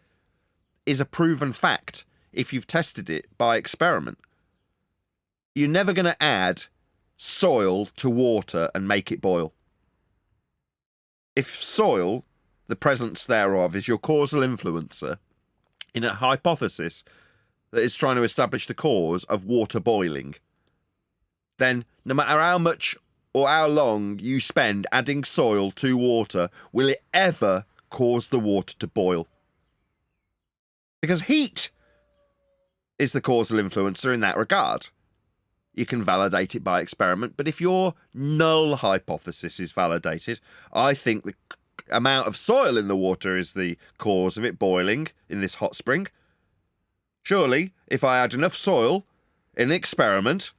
is a proven fact if you've tested it by experiment. You're never going to add soil to water and make it boil. If soil, the presence thereof, is your causal influencer in a hypothesis that is trying to establish the cause of water boiling, then no matter how much or how long you spend adding soil to water, will it ever cause the water to boil? Because heat is the causal influencer in that regard. You can validate it by experiment, but if your null hypothesis is validated, I think the amount of soil in the water is the cause of it boiling in this hot spring. Surely, if I add enough soil in an experiment,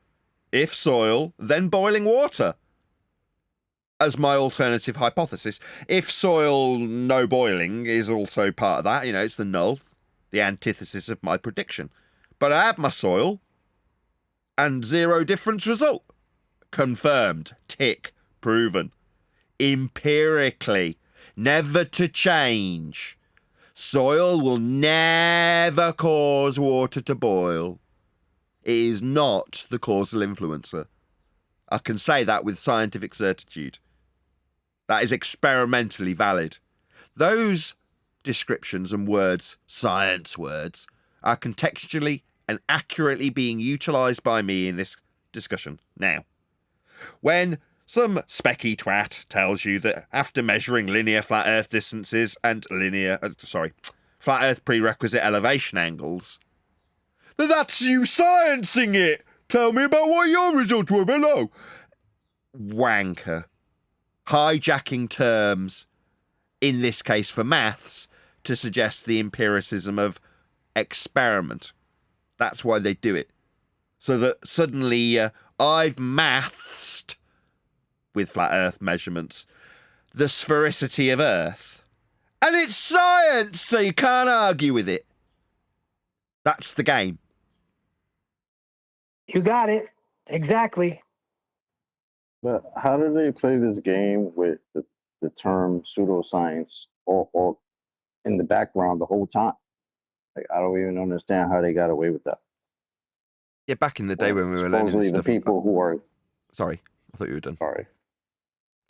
if soil, then boiling water as my alternative hypothesis. If soil, no boiling is also part of that, it's the null, the antithesis of my prediction. But I add my soil, and zero difference result. confirmed, tick, proven. Empirically, never to change. Soil will never cause water to boil. It is not the causal influencer. I can say that with scientific certitude. That is experimentally valid. Those descriptions and words, science words, are contextually and accurately being utilised by me in this discussion now. When some specky twat tells you that after measuring linear flat Earth distances and flat Earth prerequisite elevation angles, that's you sciencing it. Tell me about what your results were below. Wanker. Hijacking terms, in this case for maths, to suggest the empiricism of experiment. That's why they do it. So that suddenly I've mathsed, with flat Earth measurements, the sphericity of Earth. And it's science, so you can't argue with it. That's the game. You got it. Exactly. But how do they play this game with the term pseudoscience or in the background the whole time? Like, I don't even understand how they got away with that. Yeah, back in the day when we were learning Supposedly this the stuff. people who are... Sorry, I thought you were done. Sorry.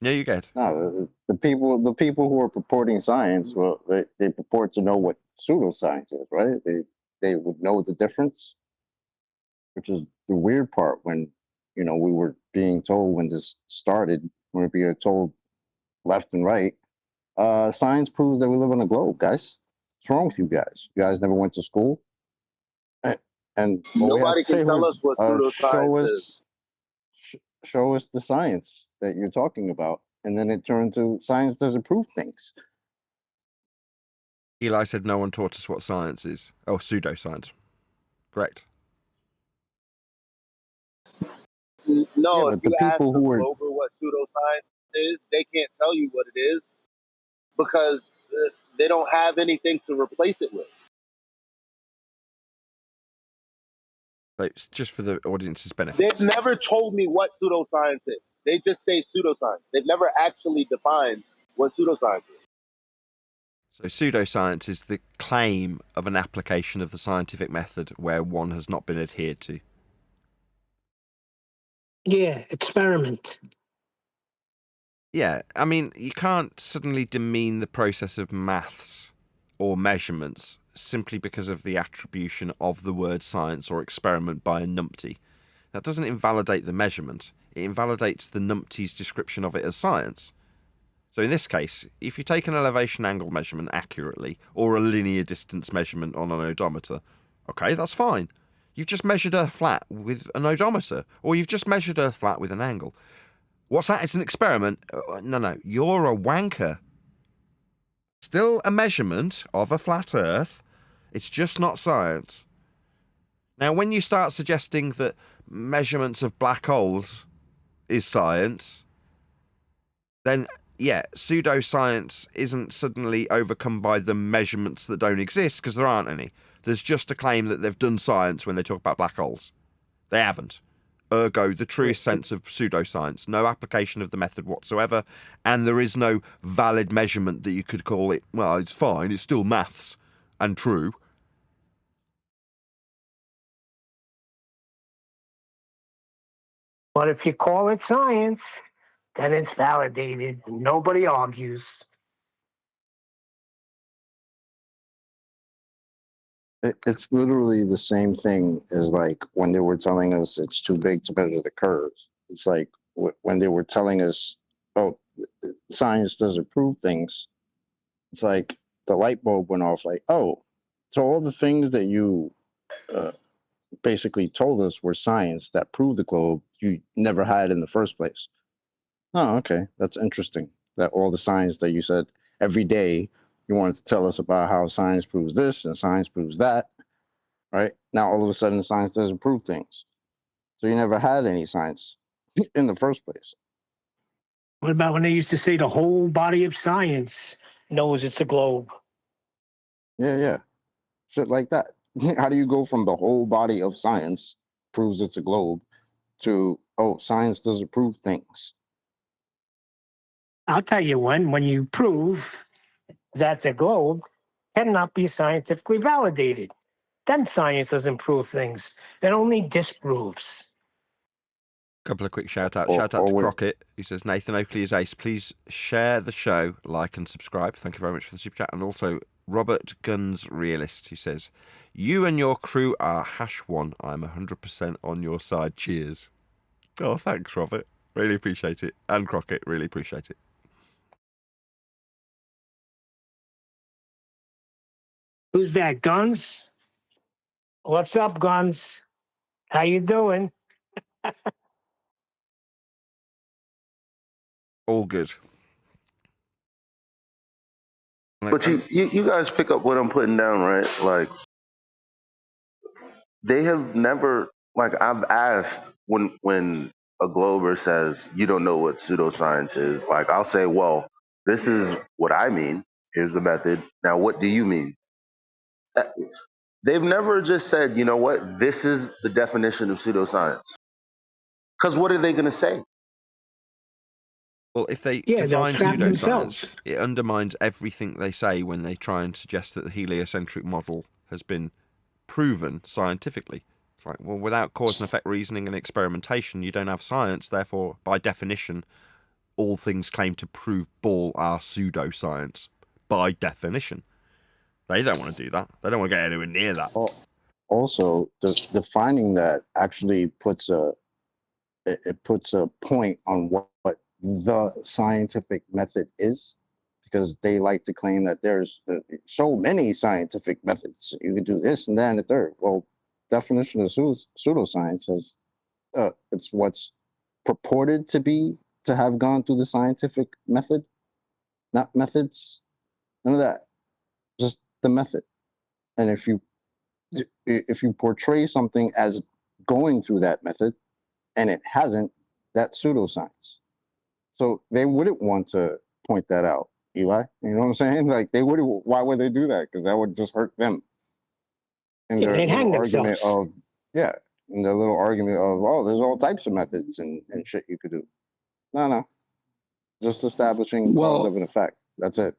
No, you get. No, the people who are purporting science, well, they purport to know what pseudoscience is, right? They would know the difference, which is the weird part when, we were being told when this started, we were being told left and right, science proves that we live on a globe, guys. What's wrong with you guys? You guys never went to school? And all we had Nobody to say can tell was, us what pseudoscience is. show us the science that you're talking about. And then it turned to science doesn't prove things. Eli said no one taught us what science is. Oh, pseudoscience. Correct. No, Yeah, if but the you ask people them who were... over what pseudoscience is, they can't tell you what it is because they don't have anything to replace it with. So it's just for the audience's benefit. They've never told me what pseudoscience is. They just say pseudoscience. They've never actually defined what pseudoscience is. So pseudoscience is the claim of an application of the scientific method where one has not been adhered to. Yeah, experiment. Yeah, I mean, you can't suddenly demean the process of maths or measurements simply because of the attribution of the word science or experiment by a numpty. That doesn't invalidate the measurement. It invalidates the numpty's description of it as science. So in this case, if you take an elevation angle measurement accurately, or a linear distance measurement on an odometer, okay, that's fine. You've just measured Earth flat with an odometer, or you've just measured Earth flat with an angle. What's that? It's an experiment? No, you're a wanker. Still a measurement of a flat Earth. It's just not science. Now, when you start suggesting that measurements of black holes is science, then, yeah, pseudoscience isn't suddenly overcome by the measurements that don't exist, because there aren't any. There's just a claim that they've done science when they talk about black holes. They haven't. Ergo, the truest sense of pseudoscience. No application of the method whatsoever, and there is no valid measurement that you could call it, well, it's fine, it's still maths and true. But if you call it science, then it's validated. Nobody argues. It's literally the same thing as like when they were telling us it's too big to measure the curves. It's like when they were telling us, oh, science doesn't prove things. It's like the light bulb went off like, oh, so all the things that you basically told us were science that proved the globe, you never had in the first place. Oh, okay. That's interesting. That all the science that you said every day, you wanted to tell us about how science proves this and science proves that, right? Now, all of a sudden, science doesn't prove things. So you never had any science in the first place. What about when they used to say the whole body of science knows it's a globe? Yeah. Shit like that. How do you go from the whole body of science proves it's a globe to, oh, science doesn't prove things. I'll tell you when you prove that the globe cannot be scientifically validated. Then science doesn't prove things. It only disproves. Couple of quick shout outs. Or- Shout out or to we- Crockett, who says Nathan Oakley is ace. Please share the show, like and subscribe. Thank you very much for the super chat. And also Robert Guns Realist, who says, you and your crew are #1. I'm 100% on your side. Cheers. Oh, thanks, Robert. Really appreciate it. And Crockett, really appreciate it. Who's that, Guns? What's up, Guns? How you doing? All good. But you guys pick up what I'm putting down, right? Like, they have never, like, I've asked when a Glober says you don't know what pseudoscience is, like, I'll say, well, this is what I mean. Here's the method. Now, what do you mean? They've never just said, you know what, this is the definition of pseudoscience. Because what are they going to say? Well, if they Yeah, they'll define trap pseudoscience, themselves. it undermines everything they say when they try and suggest that the heliocentric model has been proven scientifically. It's like, well, without cause and effect reasoning and experimentation, you don't have science. Therefore, by definition, all things claimed to prove ball are pseudoscience. By definition. They don't want to do that. They don't want to get anywhere near that. Also, defining that actually puts a point on what the scientific method is, because they like to claim that there's so many scientific methods. You can do this and that and the third. Well, definition of pseudoscience is it's what's purported to have gone through the scientific method, not methods, none of that, just the method. And if you portray something as going through that method and it hasn't, that's pseudoscience. So they wouldn't want to point that out, Eli. You know what I'm saying? Like, they would. Why would they do that? Because that would just hurt them. And Yeah, their they'd hang little argument themselves. and their little argument of, oh, there's all types of methods and shit you could do. No. Just establishing cause of an effect. That's it.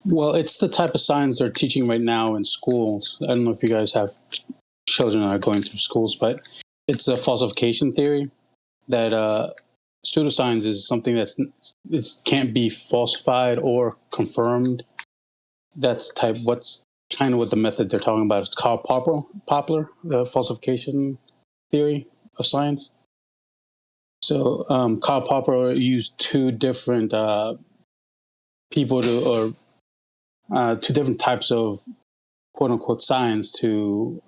Well, it's the type of science they're teaching right now in schools. I don't know if you guys have children that are going through schools, but it's a falsification theory that pseudoscience is something it can't be falsified or confirmed. That's what's kind of what the method they're talking about. It's called Poplar, the falsification theory of science. So Karl Popper used two different people two different types of quote unquote science to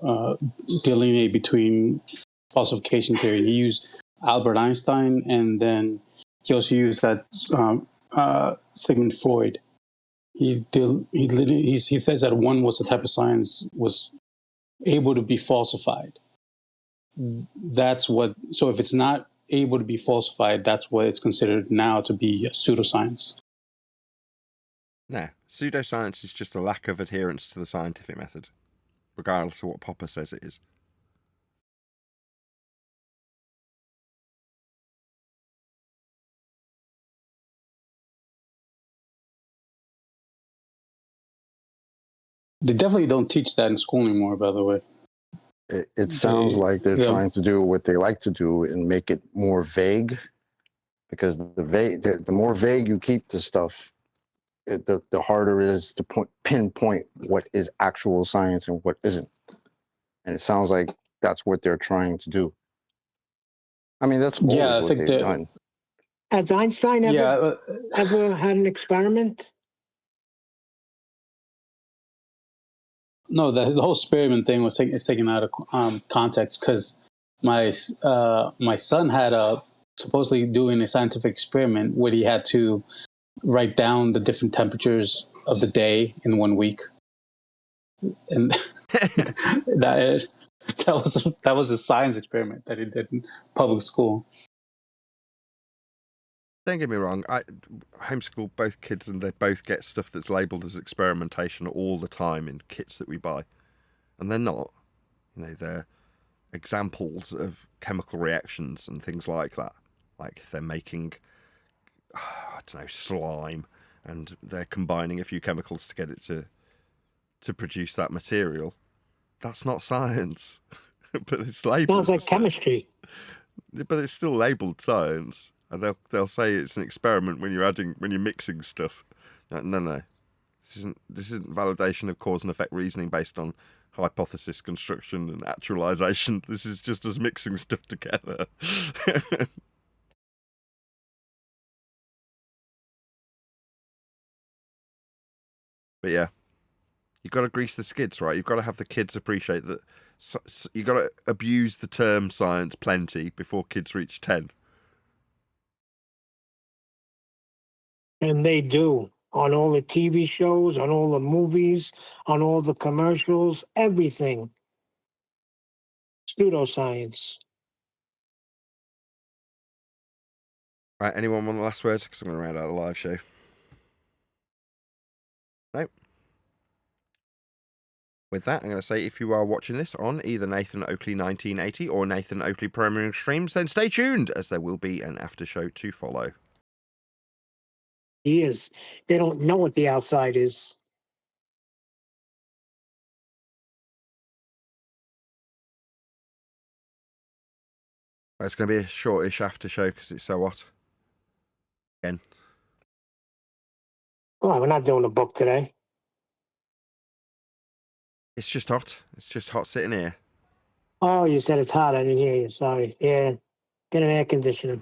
delineate between falsification theory. He used Albert Einstein, and then he also used that Sigmund Freud. He says that one was the type of science was able to be falsified. That's what. So if it's not able to be falsified, that's what it's considered now to be pseudoscience. No, pseudoscience is just a lack of adherence to the scientific method, regardless of what Popper says it is. They definitely don't teach that in school anymore, by the way. It sounds like they're trying to do what they like to do and make it more vague, because the more vague you keep the stuff, the harder it is to pinpoint what is actual science and what isn't. And it sounds like that's what they're trying to do. I mean, that's always what they've done. Has Einstein ever had an experiment? No, the whole experiment thing was taken out of context, because my son had supposedly doing a scientific experiment where he had to write down the different temperatures of the day in 1 week, and that was a science experiment that he did in public school. Don't get me wrong, I homeschool both kids and they both get stuff that's labelled as experimentation all the time in kits that we buy. And they're not. You know, examples of chemical reactions and things like that. Like if they're making, I don't know, slime, and they're combining a few chemicals to get it to produce that material. That's not science, but it's labelled. Sounds like chemistry. But it's still labelled science, and they'll say it's an experiment when you're mixing stuff. No. This isn't validation of cause and effect reasoning based on hypothesis construction and actualization. This is just us mixing stuff together. But yeah, you've got to grease the skids, right? You've got to have the kids appreciate that. You've got to abuse the term science plenty before kids reach 10. And they do. On all the TV shows, on all the movies, on all the commercials, everything. Pseudoscience. Right, anyone want the last word? Because I'm going to round out the live show. No. With that, I'm going to say if you are watching this on either Nathan Oakley 1980 or Nathan Oakley Premiering Streams, then stay tuned, as there will be an after show to follow. Years. They don't know what the outside is. It's going to be a shortish after show because it's so hot. Again. Well, we're not doing a book today. It's just hot. It's just hot sitting here. Oh, you said it's hot. I didn't hear you. Sorry. Yeah. Get an air conditioner.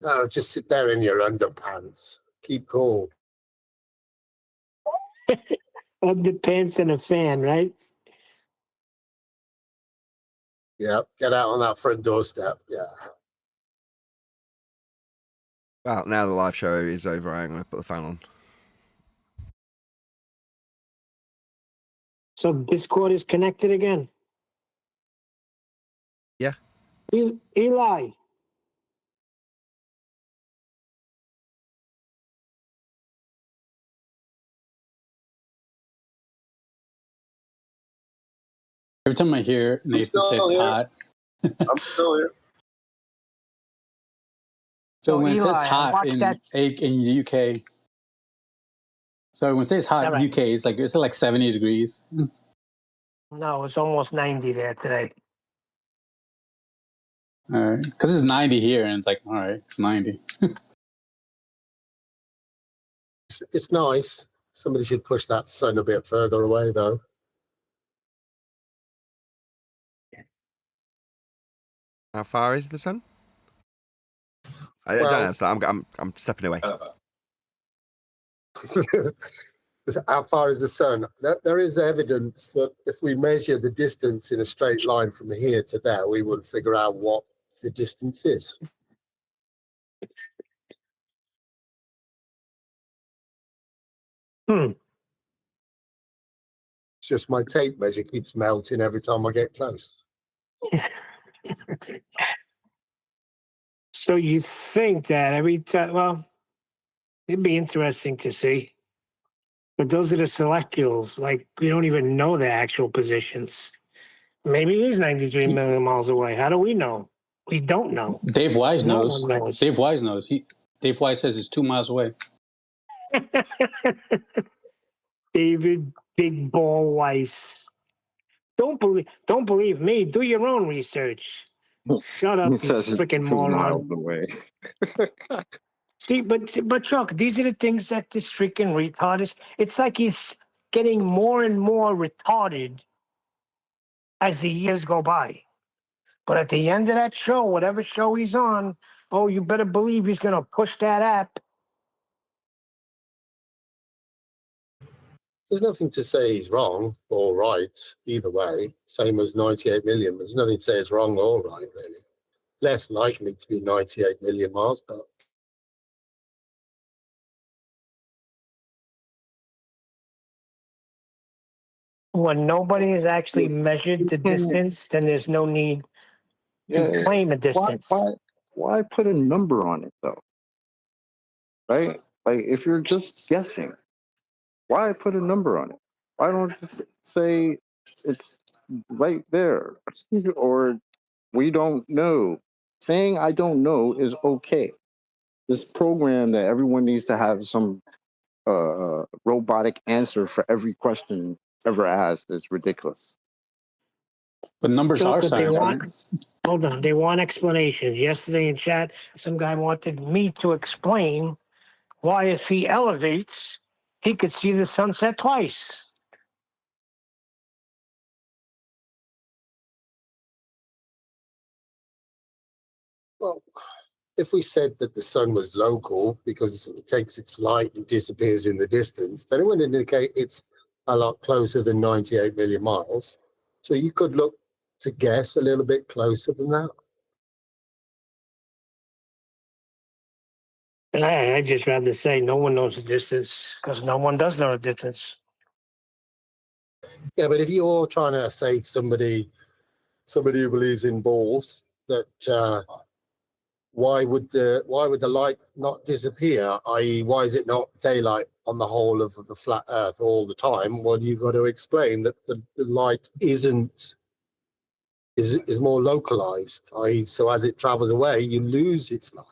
No, just sit there in your underpants. Keep cool. Underpants and a fan, right? Yeah, get out on that front doorstep. Yeah. Well, now the live show is over, I'm going to put the fan on. So Discord is connected again? Yeah. Eli. Every time I hear Nathan say it's hot. I'm still here. So when it Eli, says hot in that... the UK, so when it says hot in the UK, it's like 70 degrees. No, it's almost 90 there today. All right, because it's 90 here, and it's like, all right, it's 90. It's nice. Somebody should push that sun a bit further away, though. How far is the sun? I don't know. I'm stepping away. How far is the sun? There is evidence that if we measure the distance in a straight line from here to there, we would figure out what the distance is. It's just my tape measure keeps melting every time I get close. So you think that every time, well, it'd be interesting to see. But those are the celestials. Like, we don't even know their actual positions. Maybe it is 93 million miles away. How do we know? We don't know. Dave Wise No knows. one knows. Dave Wise knows. Dave Wise says it's 2 miles away. David Big Ball Weiss. Don't believe me. Do your own research. Shut up, you freaking moron. Away. See, but Chuck, these are the things that this freaking retard is. It's like he's getting more and more retarded as the years go by. But at the end of that show, whatever show he's on, oh, you better believe he's going to push that app. There's nothing to say he's wrong or right either way. Same as 98 million. There's nothing to say it's wrong or right, really. Less likely to be 98 million miles, but When nobody has actually measured the distance, then there's no need to claim a distance. Why put a number on it, though? Right? Like, if you're just guessing, why put a number on it? Why don't you just say It's right there. Or we don't know. Saying I don't know is okay. This program that everyone needs to have some robotic answer for every question ever asked is ridiculous. But numbers So, are but they science, right? want, hold on, they want explanations. Yesterday in chat, some guy wanted me to explain why, if he elevates, he could see the sunset twice. Well, if we said that the sun was local because it takes its light and disappears in the distance, then it would indicate it's a lot closer than 98 million miles. So you could look to guess a little bit closer than that. And I'd just rather say no one knows the distance because no one does know the distance. Yeah, but if you're trying to say to somebody who believes in balls that why would the light not disappear? I.e., why is it not daylight on the whole of the flat Earth all the time? Well, you've got to explain that the light is more localized. I.e., so as it travels away, you lose its light.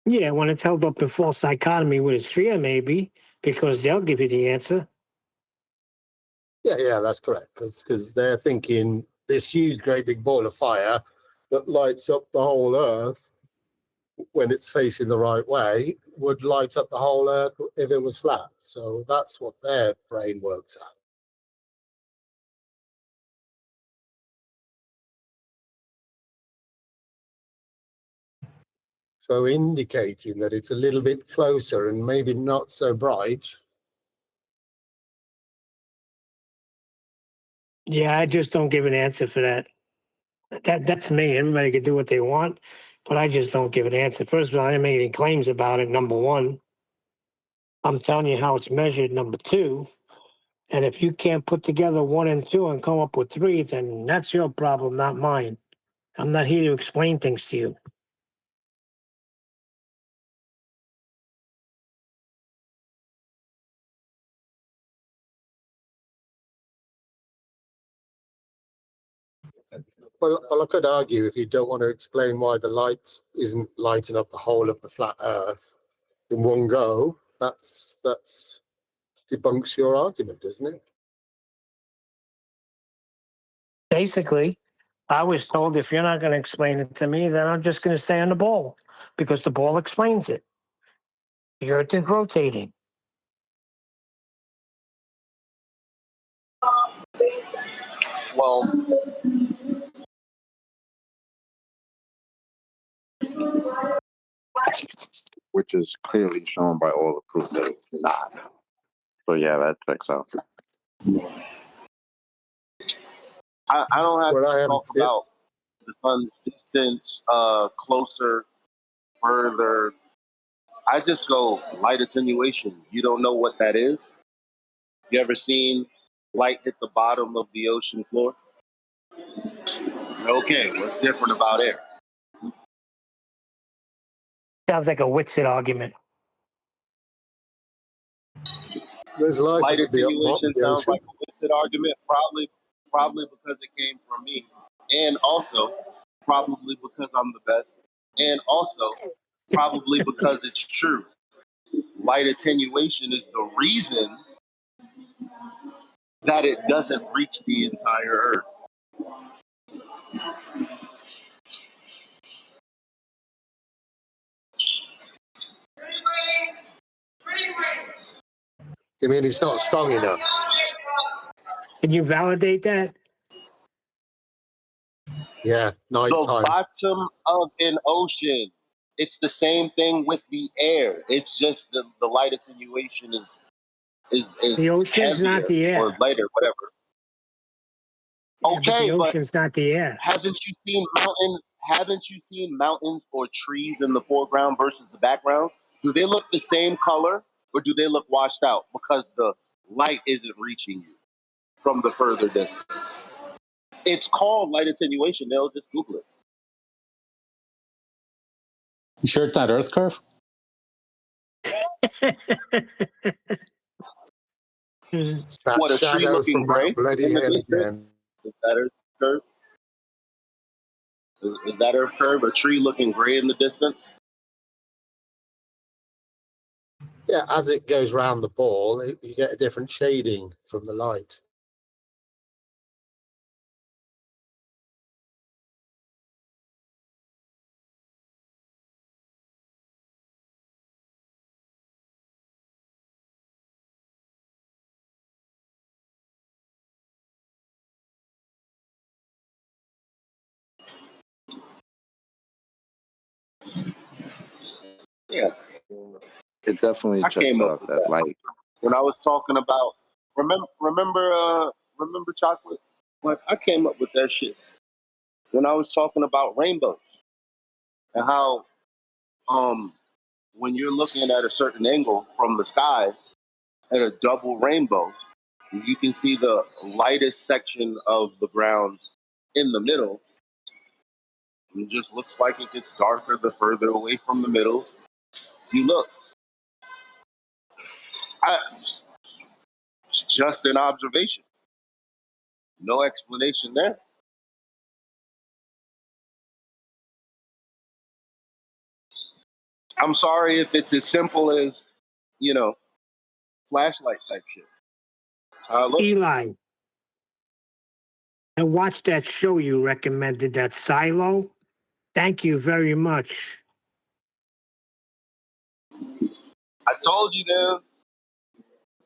Yeah, when it's held up in false dichotomy with a sphere, maybe, because they'll give you the answer. Yeah, that's correct. Because they're thinking this huge, great big ball of fire that lights up the whole Earth when it's facing the right way would light up the whole Earth if it was flat. So that's what their brain works out. So indicating that it's a little bit closer and maybe not so bright. Yeah, I just don't give an answer for that. That's me. Everybody can do what they want, but I just don't give an answer. First of all, I didn't make any claims about it, number one. I'm telling you how it's measured, number two. And if you can't put together 1 and 2 and come up with 3, then that's your problem, not mine. I'm not here to explain things to you. Well, I could argue if you don't want to explain why the light isn't lighting up the whole of the flat Earth in one go, that's debunks your argument, doesn't it? Basically, I was told if you're not going to explain it to me, then I'm just going to stay on the ball because the ball explains it. The Earth is rotating. Well, Which is clearly shown by all the proof that it's not. So yeah, that checks out. I don't have Well, I to am. talk about the sun's distance, closer, further. I just go light attenuation. You don't know what that is? You ever seen light hit the bottom of the ocean floor? Okay, what's different about air? Sounds like a Wixit argument. There's life Light at the bottom attenuation of the sounds ocean. like a Wixit argument, probably because it came from me, and also probably because I'm the best, and also probably because it's true. Light attenuation is the reason that it doesn't reach the entire Earth. You mean it's not strong enough? Can you validate that? Yeah, The nighttime. bottom of an ocean. It's the same thing with the air. It's just the light attenuation is The ocean's not heavier the or air. lighter, whatever. Yeah, but the Okay, but ocean's not the air. haven't you seen mountains? Haven't you seen mountains or trees in the foreground versus the background? Do they look the same color or do they look washed out because the light isn't reaching you from the further distance? It's called light attenuation. They'll just Google it. You sure it's not Earth curve? It's that What, a tree shadow looking from that gray bloody in the hill distance? again. Is that her curve? Is that her curve? A tree looking gray in the distance? Yeah, as it goes round the ball, you get a different shading from the light. Yeah, It definitely I checks came up out with that that light. when I was talking about. Remember chocolate? Like, I came up with that shit when I was talking about rainbows and how when you're looking at a certain angle from the sky at a double rainbow, you can see the lightest section of the ground in the middle. It just looks like it gets darker the further away from the middle you look. It's just an observation. No explanation there. I'm sorry if it's as simple as, you know, flashlight type shit. Look, Eli, I watched that show you recommended, that Silo. Thank you very much. I told you, man.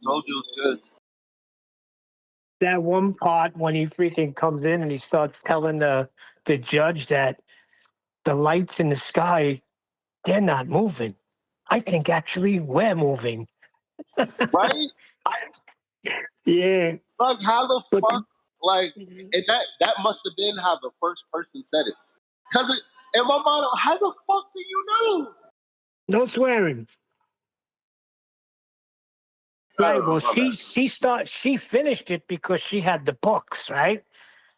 Told you it was good. That one part when he freaking comes in and he starts telling the judge that the lights in the sky, they're not moving. I think actually we're moving. Right? Yeah. Like, how the But fuck? Like, and that must have been how the first person said it. Because in my mind, how the fuck do you know? no swearing. Right. Well, My bad. she finished it because she had the books, right?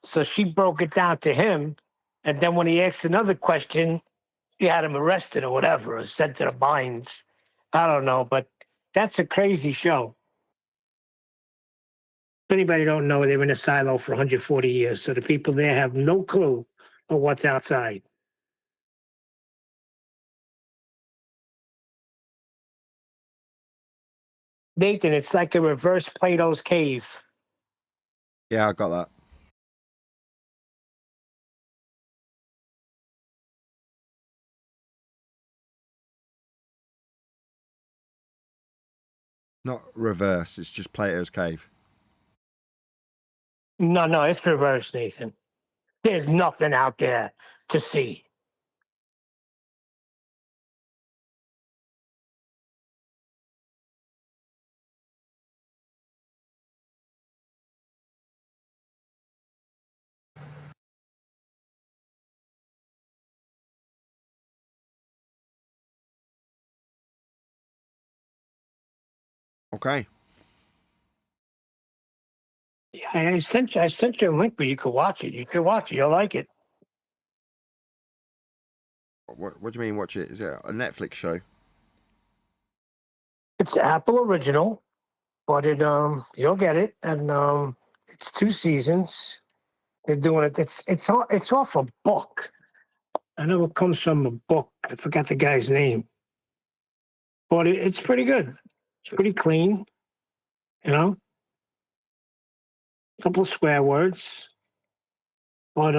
So she broke it down to him, and then when he asked another question, she had him arrested or whatever, or sent to the mines. I don't know, but that's a crazy show. If anybody don't know, they're in a silo for 140 years, so the people there have no clue of what's outside. Nathan, it's like a reverse Plato's cave. Yeah, I got that. Not reverse, it's just Plato's cave. No, it's reverse, Nathan. There's nothing out there to see. Okay. Yeah, I sent you a link, but you could watch it. You should watch it. You'll like it. What do you mean watch it? Is it a Netflix show? It's Apple original, but you'll get it, and it's 2 seasons. They're doing it. It's off a book. I know it comes from a book. I forgot the guy's name, but it's pretty good. It's pretty clean. You know, a couple of swear words, but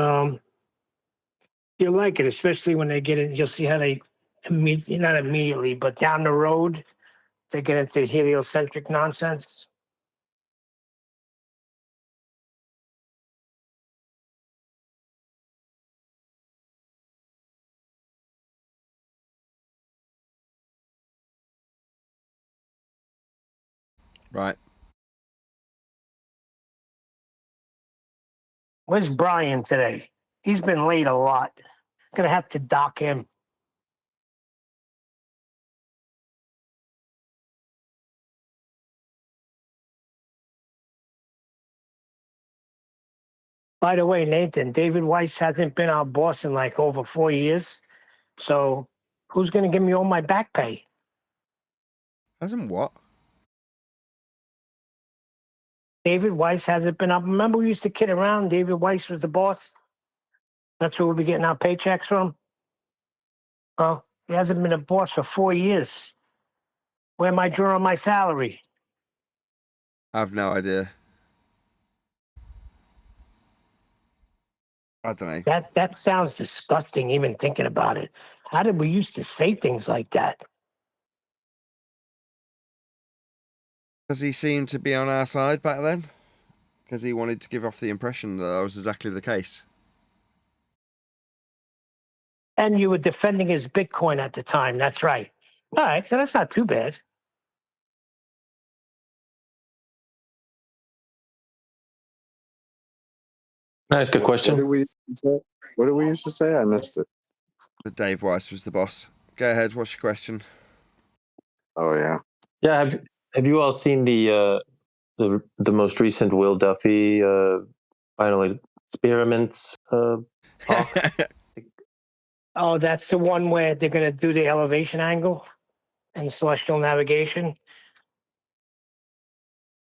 you'll like it, especially when they get in. You'll see how they not immediately, but down the road they get into heliocentric nonsense. Right. Where's Brian today? He's been late a lot. Gonna have to dock him. By the way, Nathan, David Weiss hasn't been our boss in like over 4 years. So who's gonna give me all my back pay? Hasn't what? David Weiss hasn't been up. Remember we used to kid around? David Weiss was the boss. That's where we'll be getting our paychecks from. Oh, he hasn't been a boss for 4 years. Where am I drawing my salary? I've no idea. I don't know. That sounds disgusting, even thinking about it. How did we used to say things like that? Does he seem to be on our side back then? Because he wanted to give off the impression that was exactly the case. And you were defending his Bitcoin at the time. That's right. All right, so that's not too bad. Can I ask a question? What did we used to say? I missed it. That Dave Weiss was the boss. Go ahead. What's your question? Oh yeah. Yeah. Have you all seen the most recent Will Duffy final experiments talk? Oh, that's the one where they're going to do the elevation angle and celestial navigation.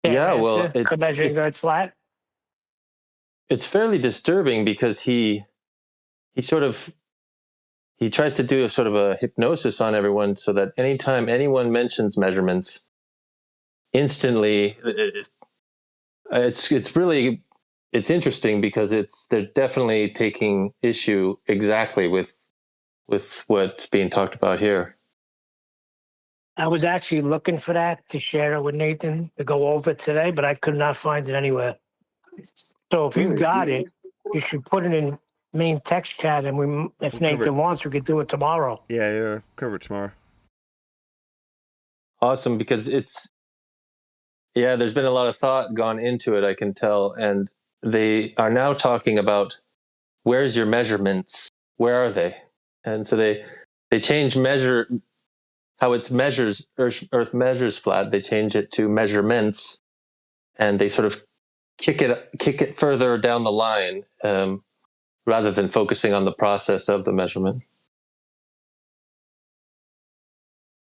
Yeah, well, measuring Earth's flat. It's fairly disturbing because he tries to do a sort of a hypnosis on everyone so that anytime anyone mentions measurements, instantly it's interesting because they're definitely taking issue exactly with what's being talked about here. I was actually looking for that to share it with Nathan to go over it today, but I could not find it anywhere. So if you got it, you should put it in main text chat, and if Nathan wants, we could do it tomorrow. Yeah, cover it tomorrow. Awesome, because there's been a lot of thought gone into it, I can tell, and they are now talking about where's your measurements? Where are they? And so they change how it measures Earth measures flat. They change it to measurements, and they sort of kick it further down the line rather than focusing on the process of the measurement.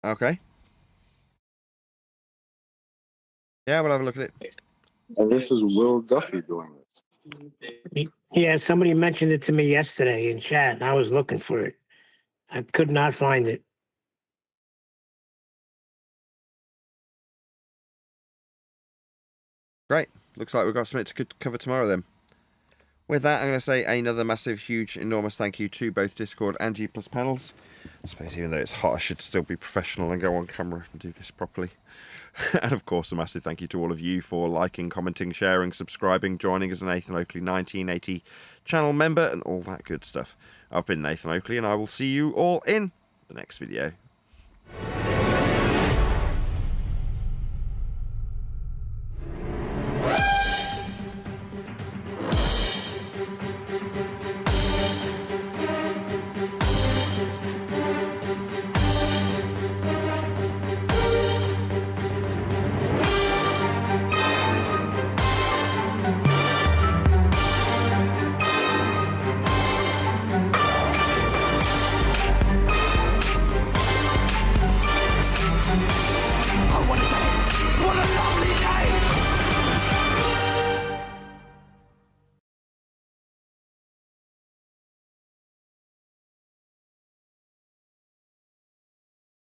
Okay. Yeah, we'll have a look at it. And this is Will Duffy doing this. Yeah, somebody mentioned it to me yesterday in chat, and I was looking for it. I could not find it. Great. Looks like we've got something to cover tomorrow then. With that, I'm going to say another massive, huge, enormous thank you to both Discord and G+ panels. I suppose even though it's hot, I should still be professional and go on camera and do this properly. And of course, a massive thank you to all of you for liking, commenting, sharing, subscribing, joining as a Nathan Oakley 1980 channel member, and all that good stuff. I've been Nathan Oakley, and I will see you all in the next video.